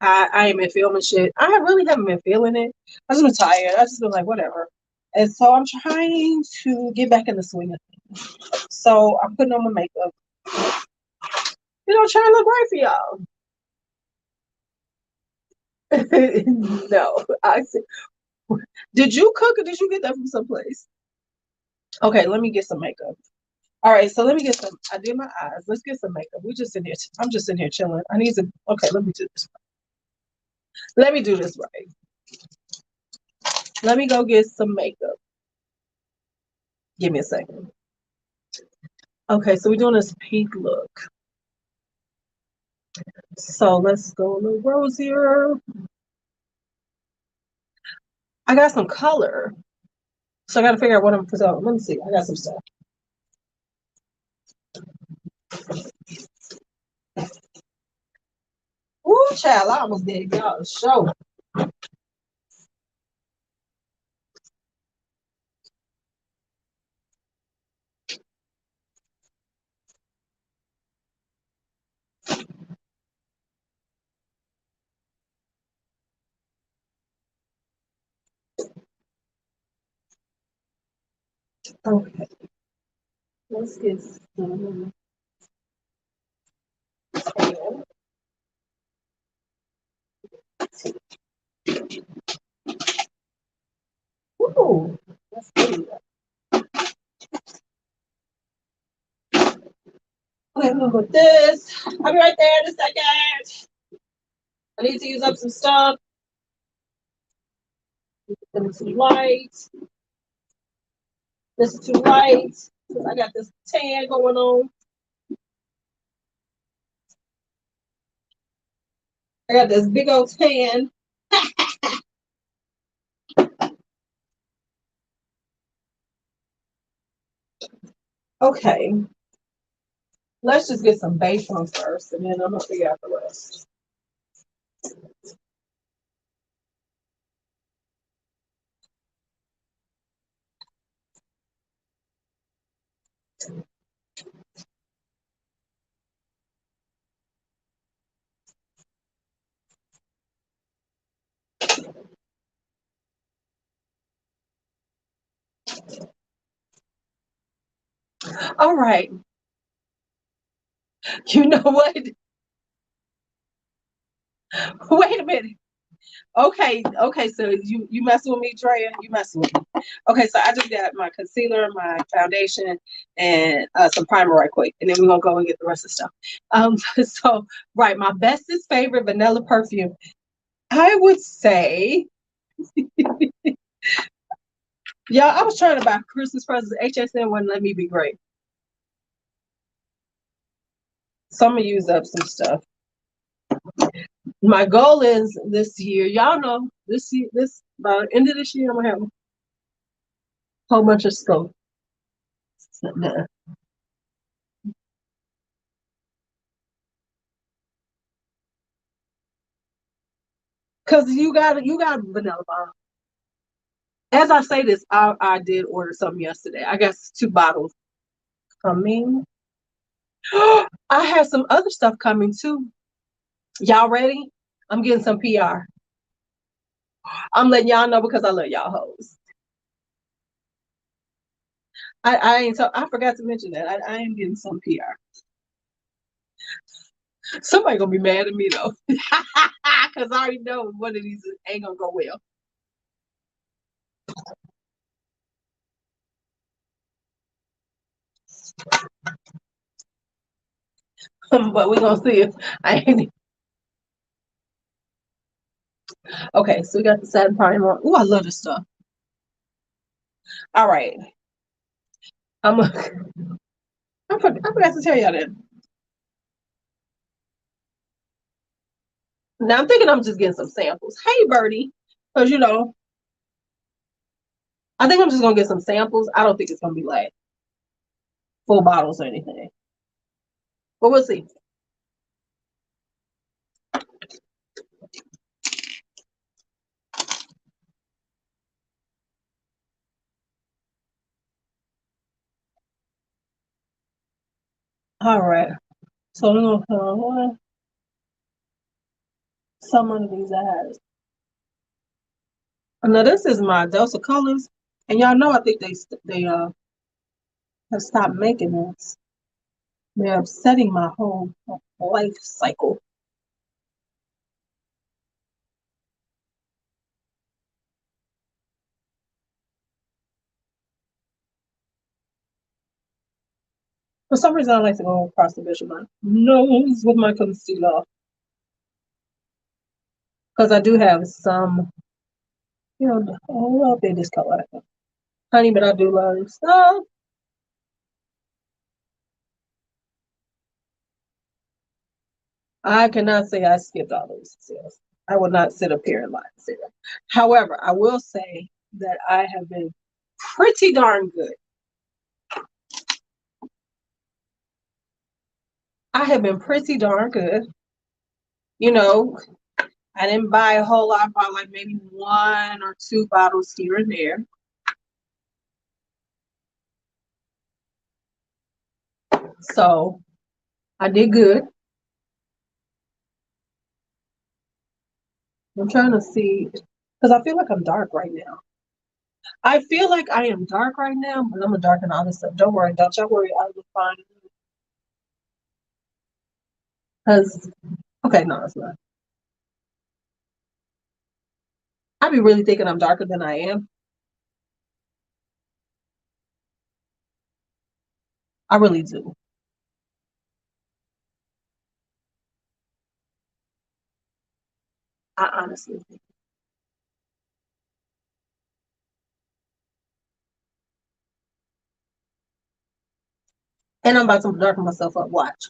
I ain't been filming shit. I really haven't been feeling it. I just been tired. I just been like whatever. And so I'm trying to get back in the swing of things. So I'm putting on my makeup. Trying to look right for y'all. No, I said, did you cook or did you get that from someplace? Okay, let me get some makeup. All right, so let me get some. I did my eyes. Let's get some makeup. We just in here. I'm just in here chilling. I need to. Okay, let me do this. Let me do this right. Let me go get some makeup. Give me a second. Okay, so we're doing this pink look. So let's go a little rosier. I got some color. So I got to figure out what I'm putting on. Let me see. I got some stuff. Ooh, child, I almost did y'all a show. Okay, let's get some. Ooh, that's good. Okay, I'm gonna put this. I'll be right there in a second. I need to use up some stuff. This is too light. This is too light. Because I got this tan going on. I got this big old tan. Okay. Let's just get some base on first, and then I'm gonna figure out the rest. All right. You know what? Wait a minute. Okay, so you messing with me, Drea? You messing with me. Okay, so I just got my concealer, my foundation, and some primer right quick, and then we're gonna go and get the rest of the stuff. So right, my bestest favorite vanilla perfume. I would say, yeah, I was trying to buy Christmas presents. HSN wouldn't let me be great. So I'm gonna use up some stuff. My goal is this year, y'all know this year, by the end of this year, I'm gonna have a whole bunch of stuff. Cause you got vanilla bomb. As I say this, I did order some yesterday. I got 2 bottles. coming. I have some other stuff coming too. Y'all ready? I'm getting some PR. I'm letting y'all know because I love y'all hoes. I ain't so I forgot to mention that. I am getting some PR. Somebody gonna be mad at me though. Cause I already know one of these ain't gonna go well. But we gonna see if I ain't okay, so we got the satin primer. Oh, I love this stuff. All right. I'm a, I forgot to tell y'all that. Now I'm thinking I'm just getting some samples. Hey Birdie. Because I think I'm just gonna get some samples. I don't think it's gonna be like full bottles or anything. But we'll see. All right. So we're gonna put some of these eyes. Now this is my Delta colors, and y'all know I think they have stopped making this. They're upsetting my whole life cycle. For some reason, I like to go across the bridge of my nose with my concealer because I do have some, a little bit discolor, honey, but I do love this stuff. I cannot say I skipped all those sales. I would not sit up here and lie and say that. However, I will say that I have been pretty darn good. I have been pretty darn good. You know, I didn't buy a whole lot. I bought like maybe 1 or 2 bottles here and there. So I did good. I'm trying to see because I feel like I'm dark right now. I feel like I am dark right now, but I'm gonna darken all this stuff. Don't worry, don't y'all worry. I'll be fine. Because okay, no, it's not. I be really thinking I'm darker than I am. I really do. I honestly do. And I'm about to darken myself up. Watch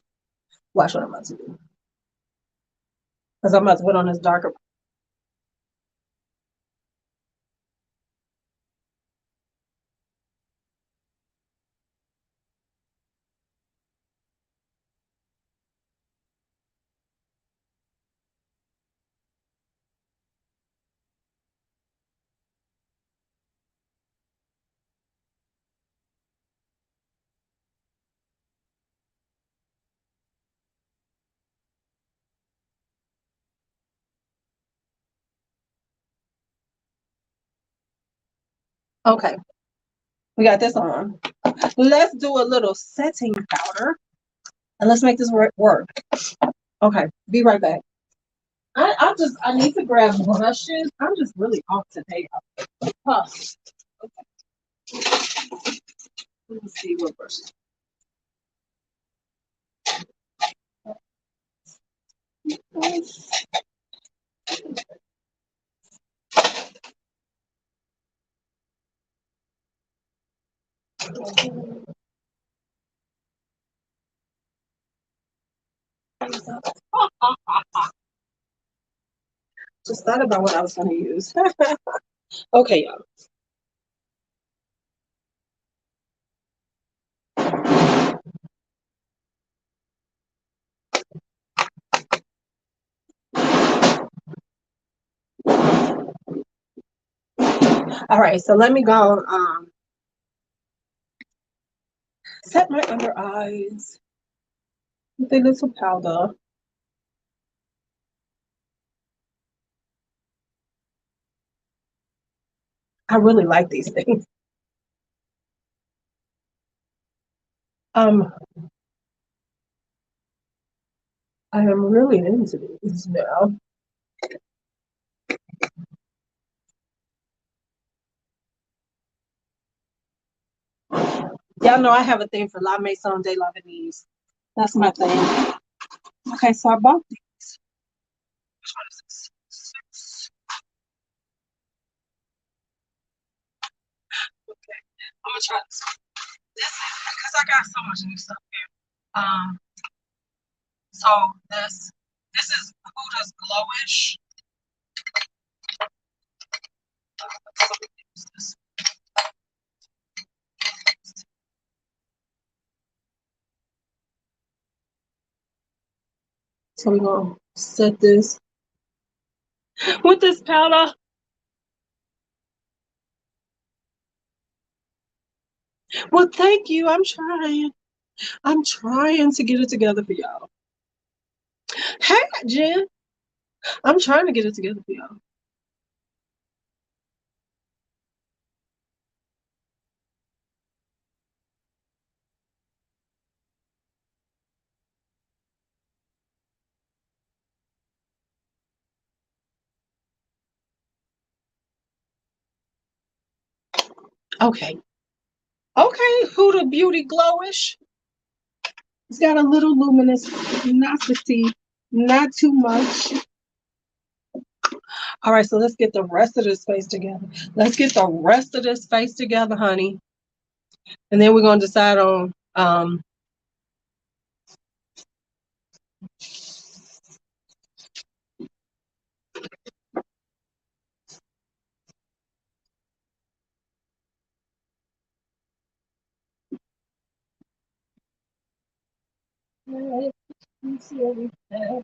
what I'm about to do. Because I'm about to put on this darker. Okay, we got this on. Let's do a little setting powder and let's make this work. Okay, be right back. I need to grab brushes. I'm just really off today. Huh. Let me see what brushes. Just thought about what I was going to use. Okay, y'all. All right, so let me go. Set my under eyes with a little powder. I really like these things. Um, I am really into these now. Y'all know I have a thing for La Maison de la Venise. That's my thing. Okay, so I bought these. Okay, I'm gonna try this. This is because I got so much new stuff here. So this is Huda's Glowish. So we're gonna set this with this powder. Well, thank you. I'm trying. I'm trying to get it together for y'all. Hey, Jen. I'm trying to get it together for y'all. Okay. Okay, Huda Beauty Glowish. It's got a little luminosity, not too much. All right, so let's get the rest of this face together. Let's get the rest of this face together, honey. And then we're gonna decide on let's see what we have.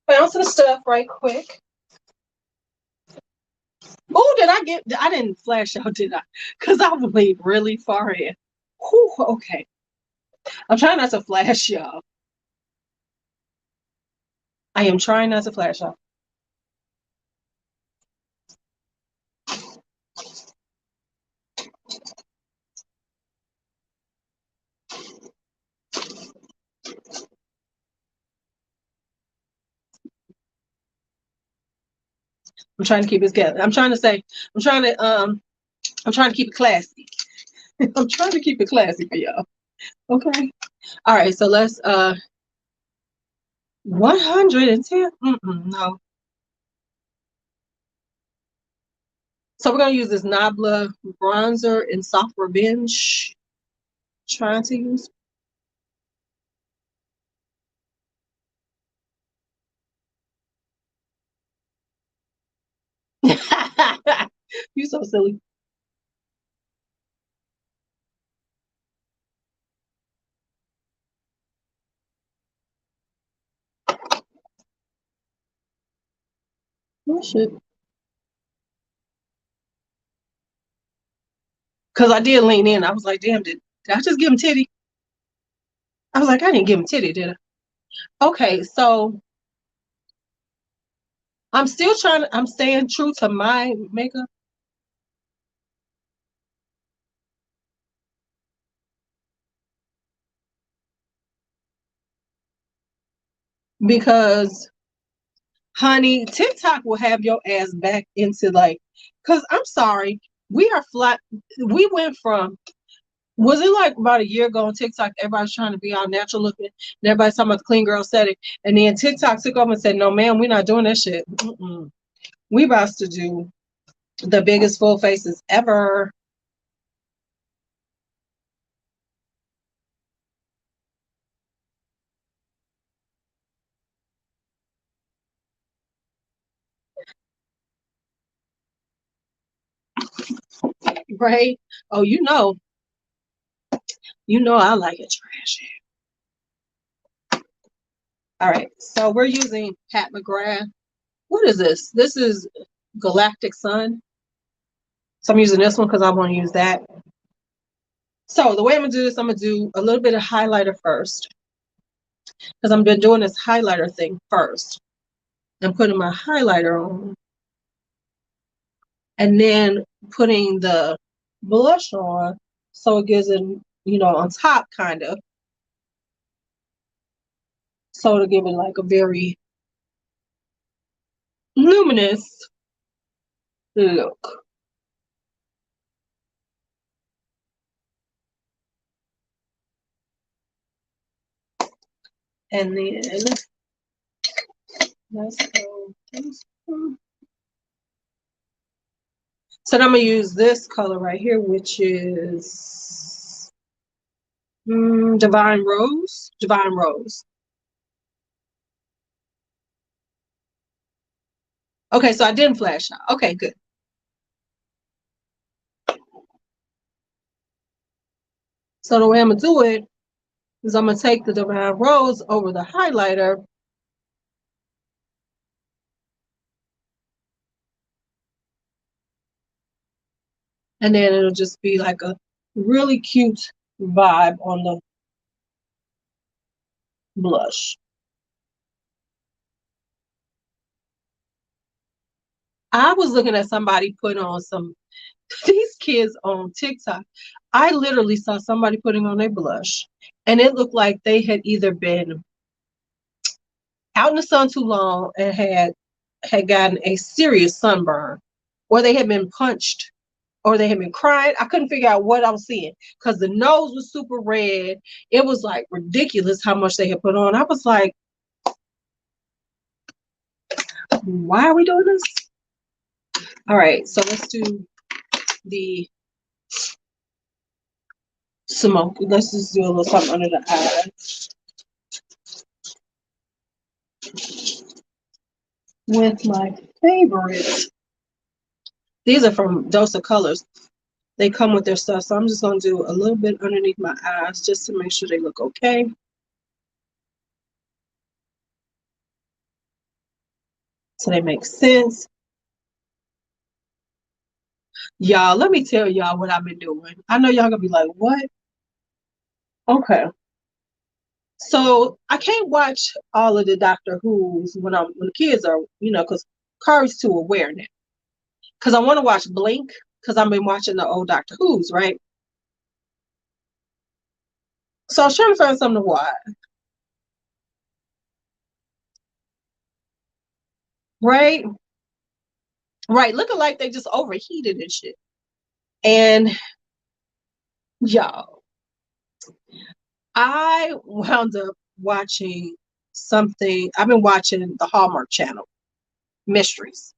Bounce the stuff right quick. Oh, I didn't flash out, did I? Because I went really far in. Whew, okay. I'm trying not to flash y'all. I am trying not to flash y'all. I'm trying to keep it together. I'm trying to keep it classy. I'm trying to keep it classy for y'all. Okay. All right, so let's 110. No. So we're gonna use this Nabla bronzer in Soft Revenge. Trying to use. You so silly. Oh shit. Because I did lean in. I was like, damn, did I just give him titty? I was like, I didn't give him titty, did I? Okay, so I'm staying true to my makeup because, honey, TikTok will have your ass back into like, because I'm sorry, we are flat. We went from, was it like about a year ago on TikTok, everybody's trying to be all natural looking, and everybody's talking about the clean girl setting, and then TikTok took over and said, no, man, we're not doing that shit. We about to do the biggest full faces ever. right? Oh, I like it trashy. All right, so we're using Pat McGrath. What is this? This is Galactic Sun. So I'm using this one because I want to use that. So the way I'm gonna do this, I'm gonna do a little bit of highlighter first, because I've been doing this highlighter thing first. I'm putting my highlighter on, and then putting the blush on, so it gives it, on top kind of, so to give it like a very luminous look. And then let's go. So I'm gonna use this color right here, which is Divine Rose. Divine Rose. Okay, so I didn't flash out. Okay, good. So the way I'm gonna do it is I'm gonna take the Divine Rose over the highlighter, and then it'll just be like a really cute vibe on the blush. I was looking at somebody put on these kids on TikTok. I literally saw somebody putting on their blush, and it looked like they had either been out in the sun too long and had gotten a serious sunburn, or they had been punched, or they had been crying. I couldn't figure out what I was seeing because the nose was super red. It was like ridiculous how much they had put on. I was like, why are we doing this? All right, so let's do the smoke. Let's just do a little something under the eye. With my favorite. These are from Dose of Colors. They come with their stuff, so I'm just going to do a little bit underneath my eyes just to make sure they look okay. So they make sense. Y'all, let me tell y'all what I've been doing. I know y'all gonna be like, what? Okay. So I can't watch all of the Doctor Who's when the kids are, because Kari's too aware now. Because I want to watch Blink, because I've been watching the old Doctor Who's, right? So I was trying to find something to watch. Right? Right. Looking like they just overheated and shit. And y'all, I wound up watching something. I've been watching the Hallmark channel, Mysteries.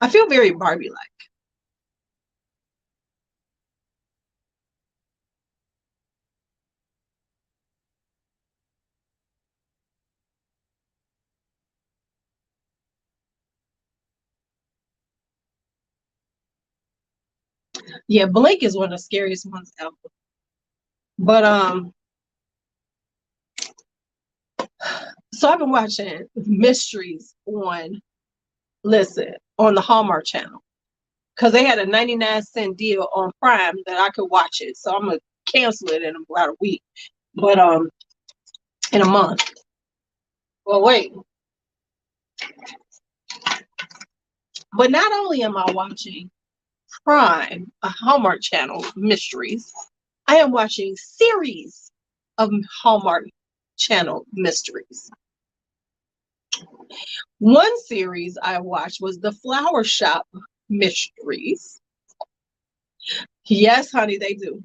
I feel very Barbie-like. Yeah, Blink is one of the scariest ones ever. But so I've been watching Mysteries on the Hallmark channel, because they had a 99-cent deal on Prime that I could watch it. So I'm gonna cancel it in about a week. But in a month. Well, wait. But not only am I watching Prime, a Hallmark channel, Mysteries, I am watching series of Hallmark channel mysteries. One series I watched was the Flower Shop Mysteries. Yes, honey, they do.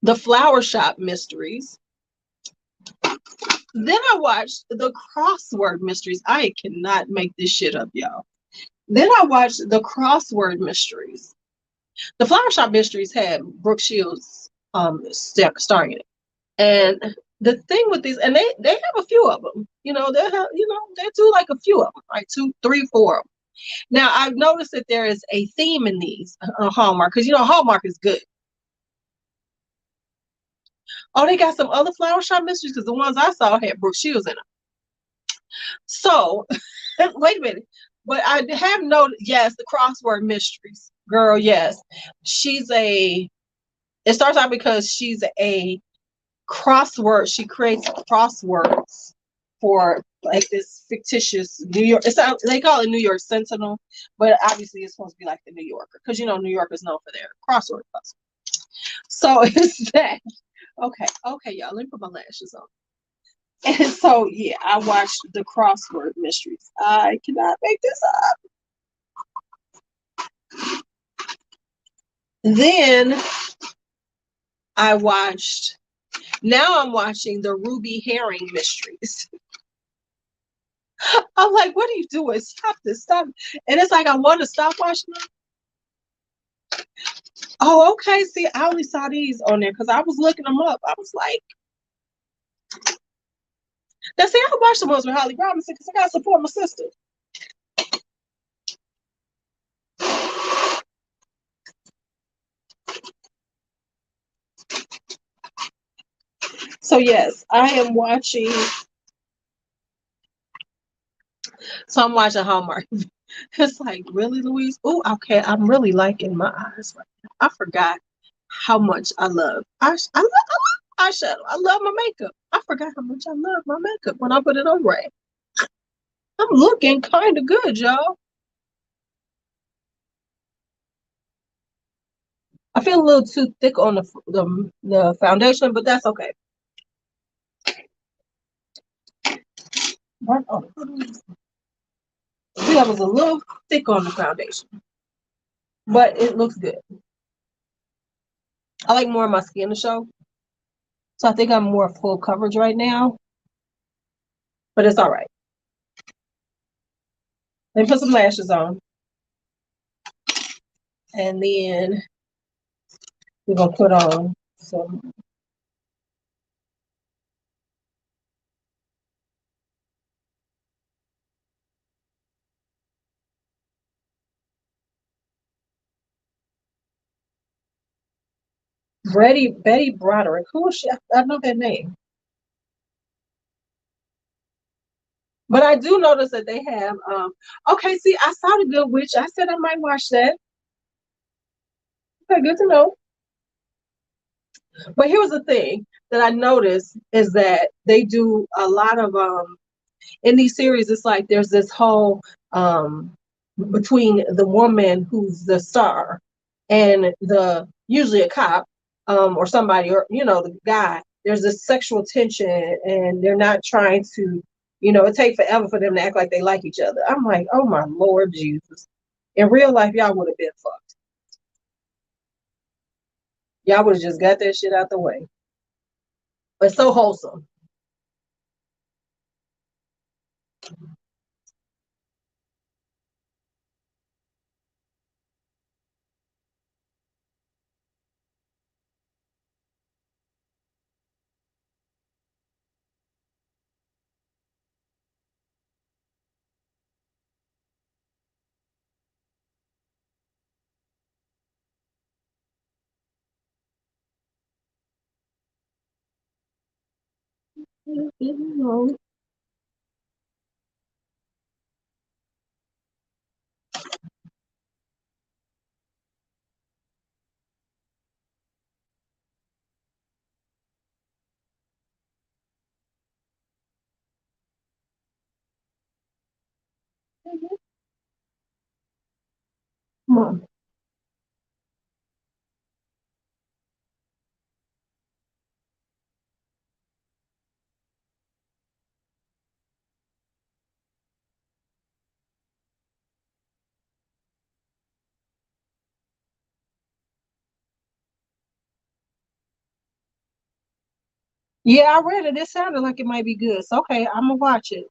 The Flower Shop Mysteries. Then I watched the Crossword Mysteries. I cannot make this shit up, y'all. Then I watched the Crossword Mysteries. The Flower Shop Mysteries had Brooke Shields starring in it. And The thing with these, and they have a few of them. They have, they do like a few of them, like two, three, four of them. Now I've noticed that there is a theme in these Hallmark, because Hallmark is good. Oh, they got some other flower shop mysteries, because the ones I saw had Brooke Shields in them. So wait a minute. But I have noticed, yes, the crossword mysteries. Girl, yes. It starts out because she's a crossword. She creates crosswords for like this fictitious New York. They call it New York Sentinel, but obviously it's supposed to be like the New Yorker, because New York is known for their crossword puzzle. So it's that. Okay, y'all. Let me put my lashes on. And so yeah, I watched the crossword mysteries. I cannot make this up. Then I'm watching the Ruby Herring mysteries. I'm like, what are you doing? Stop this, stop. And it's like, I want to stop watching them. Oh, okay. See, I only saw these on there because I was looking them up. I was like, now see, I watched the ones with Holly Robinson because I got to support my sister. So yes, I am watching. So I'm watching Hallmark. It's like, really, Louise? Oh, okay. I'm really liking my eyes right now. I forgot how much I love I love eyeshadow. I love my makeup. I forgot how much I love my makeup when I put it on right. I'm looking kind of good, y'all. I feel a little too thick on the foundation, but that's okay. See, I was a little thick on the foundation, but it looks good. I like more of my skin to show, so I think I'm more full coverage right now, but it's all right. Let me put some lashes on, and then we're gonna put on some. Betty Broderick. Who is she? I know that name. But I do notice that they have okay, see, I saw The Good Witch. I said I might watch that. Okay, good to know. But here's the thing that I noticed is that they do a lot of in these series, it's like there's this whole between the woman who's the star and the usually a cop or somebody, or the guy. There's this sexual tension, and they're not trying to, it takes forever for them to act like they like each other. I'm like, oh my Lord Jesus. In real life, y'all would have been fucked. Y'all would have just got that shit out the way. But so wholesome. Come on. Yeah, I read it. It sounded like it might be good. So okay, I'm gonna watch it.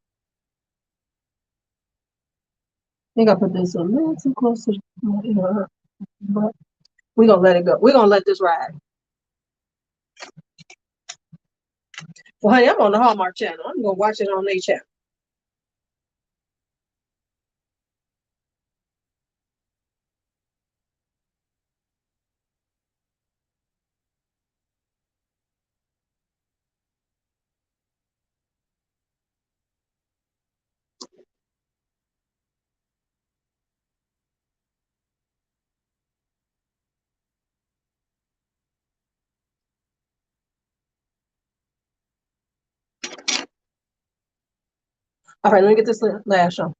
I think I put this a little too close to my ear, but we're gonna let it go. We're gonna let this ride. Well, honey, I'm on the Hallmark channel. I'm gonna watch it on their channel. All right, let me get this lash on.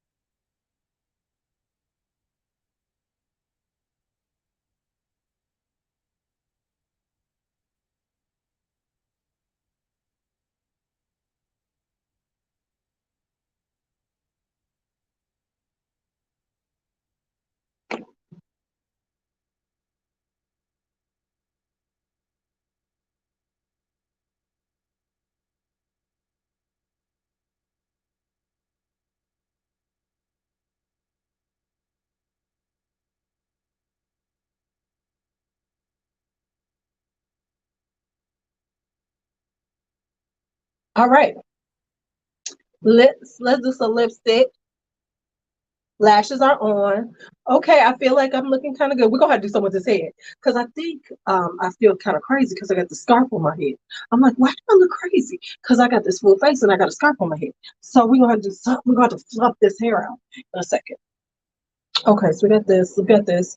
All right, let's do some lipstick. Lashes are on. Okay, I feel like I'm looking kind of good. We're gonna have to do something with this head because I think I feel kind of crazy because I got the scarf on my head. I'm like, why do I look crazy? Because I got this full face and I got a scarf on my head. So we're gonna have to do something. We're gonna have to fluff this hair out in a second. Okay, so we got this. Look at this.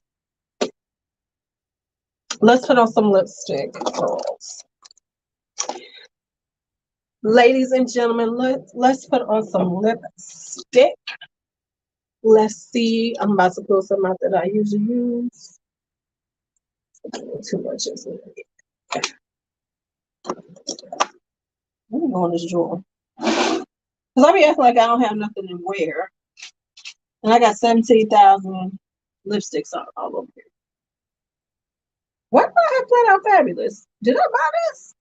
Let's put on some lipstick, girls. Ladies and gentlemen, let's put on some lipstick. Let's see. I'm about to pull some out that I usually use. Too much, isn't it? Let me go in this drawer. Because I be acting like I don't have nothing to wear. And I got 17,000 lipsticks all over here. Why do I have Flat Out Fabulous? Did I buy this?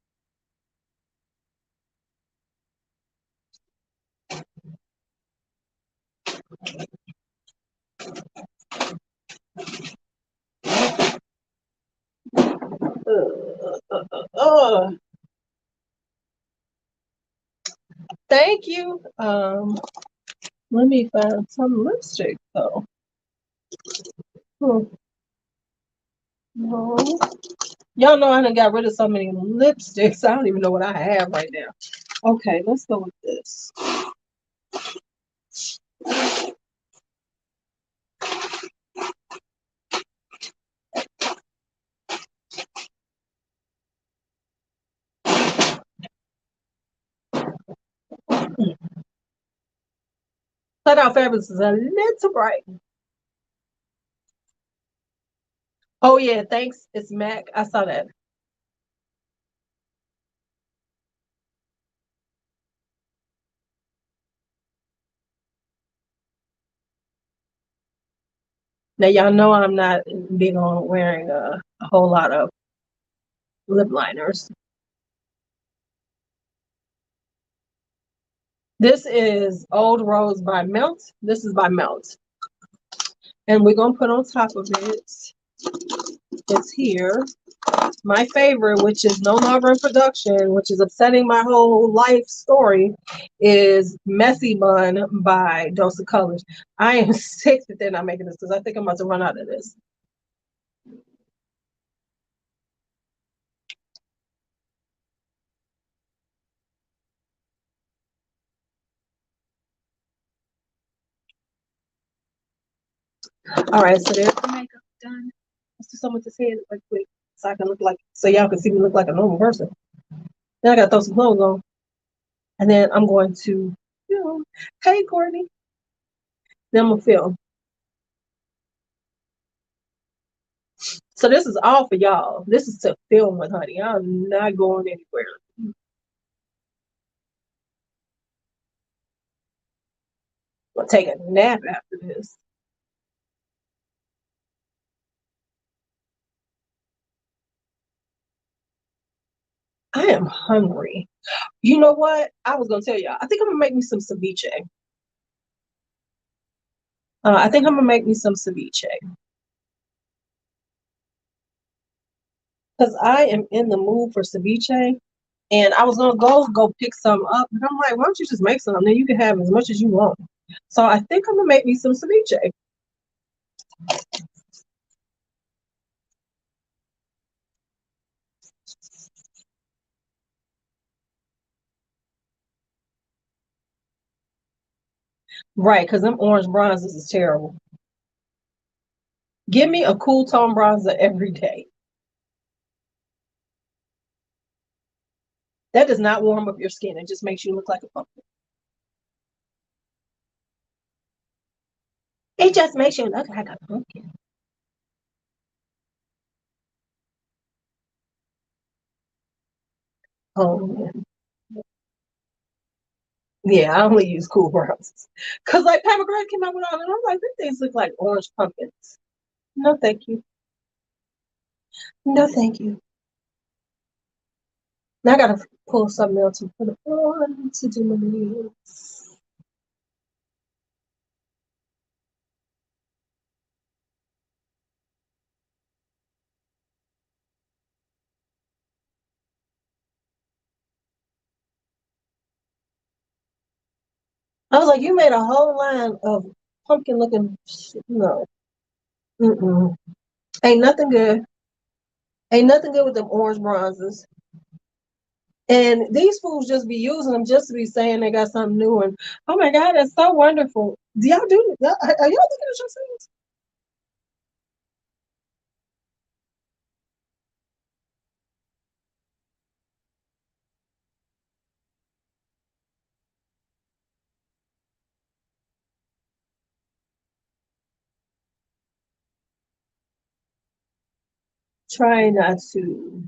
Uh. Thank you. Let me find some lipstick though. Hmm. No. Y'all know I done got rid of so many lipsticks. I don't even know what I have right now. Okay, let's go with this. Flat Out Fabulous is a little bright. Oh yeah, thanks. It's MAC. I saw that. Now y'all know I'm not big on wearing a whole lot of lip liners. This is Old Rose by Melt. This is by Melt. And we're gonna put on top of it, it's here, my favorite, which is no longer in production, which is upsetting my whole life story, is Messy Bun by Dose of Colors. I am sick that they're not making this because I think I'm about to run out of this. All right, so there's the makeup done. Let's do something with this head right quick so I can look like, so y'all can see me look like a normal person. Then I gotta throw some clothes on. And then I'm going to film. Hey, Courtney. Then I'm gonna film. So this is all for y'all. This is to film with, honey. I'm not going anywhere. I'll take a nap after this. I am hungry. You know what? I was gonna tell y'all. I think I'm gonna make me some ceviche. I think I'm gonna make me some ceviche because I am in the mood for ceviche. And I was gonna go pick some up, and I'm like, why don't you just make some? Then you can have as much as you want. So I think I'm gonna make me some ceviche. Right, because them orange bronzes is terrible. Give me a cool tone bronzer every day. That does not warm up your skin. It just makes you look like a pumpkin. It just makes you look like a pumpkin. Oh, yeah, I only use cool bronzes. Because like Pomegranate came out with all, and I'm like, these things look like orange pumpkins. No, thank you. No, thank you. Now I gotta pull something else and put it on to do my nails. I was like, you made a whole line of pumpkin looking. No, mm-mm. Ain't nothing good. Ain't nothing good with them orange bronzes. And these fools just be using them just to be saying they got something new. And oh my God, that's so wonderful. Do y'all do? Are y'all looking at yourselves? Try not to.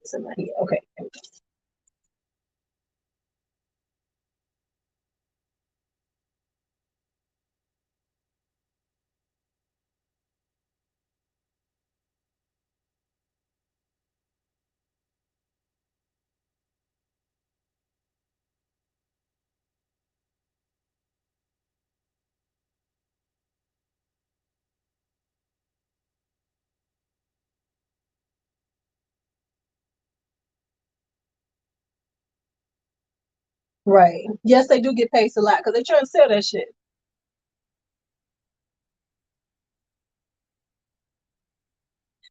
Somebody. Okay. Right. Yes, they do get paid a lot because they trying to sell that shit.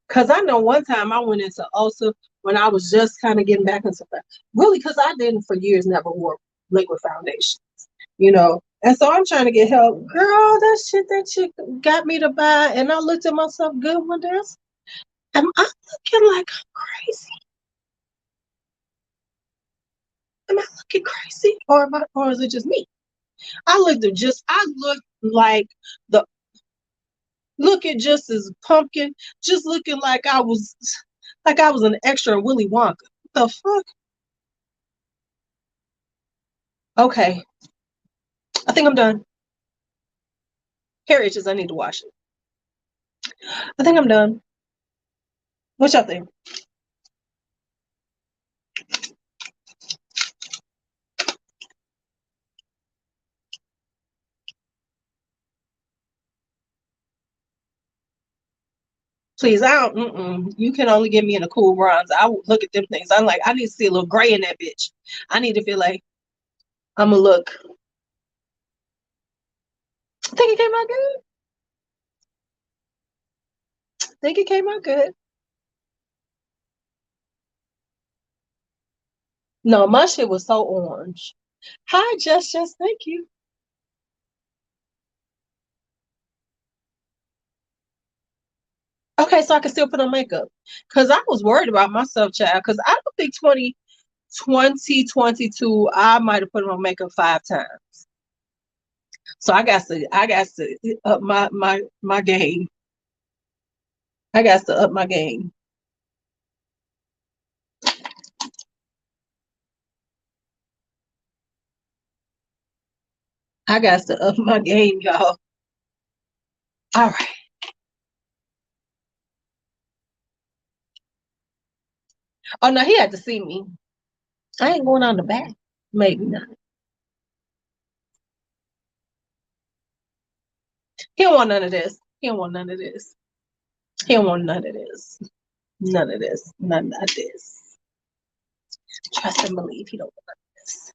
Because I know one time I went into Ulta when I was just kind of getting back into that. Really, because I didn't for years never wore liquid foundation, you know. And so I'm trying to get help. Girl, that shit that chick got me to buy. And I looked at myself good one day. Am I looking like I'm crazy? Am I looking crazy? Or is it just me? I looked like the looking just as pumpkin, just looking like I was an extra Willy Wonka. What the fuck? Okay, I think I'm done. Hair itches. I need to wash it. I think I'm done. What y'all think? Please, I don't. You can only get me in a cool bronze. I would look at them things. I'm like, I need to see a little gray in that bitch. I need to feel like I'm gonna look. I think it came out good. I think it came out good. No, my shit was so orange. Hi, just thank you. Okay, so I can still put on makeup. Cause I was worried about myself, child. Cause I don't think 2022, I might have put on makeup 5 times. So I got to up my game. I got to up my game. I got to up my game, y'all. All right. Oh no, he had to see me. I ain't going on the back. Maybe not. He don't want none of this. He don't want none of this. He don't want none of this. None of this. None of this. Trust and believe he don't remember this.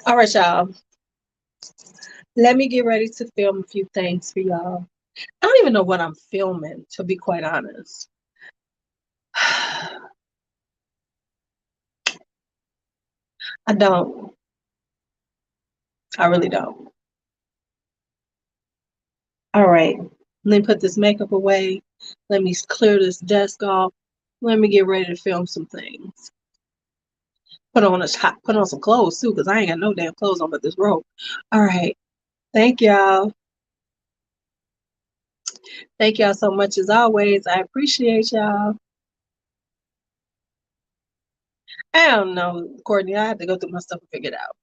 All right, y'all. Let me get ready to film a few things for y'all. I don't even know what I'm filming, to be quite honest. I don't. I really don't. All right. Let me put this makeup away. Let me clear this desk off. Let me get ready to film some things. Put on some clothes too, because I ain't got no damn clothes on but this robe. All right. Thank y'all. Thank y'all so much as always. I appreciate y'all. I don't know, Courtney. I have to go through my stuff and figure it out.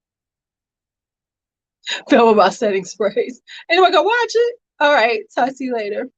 Film about setting sprays. Anyway, go watch it. All right. Talk to you later.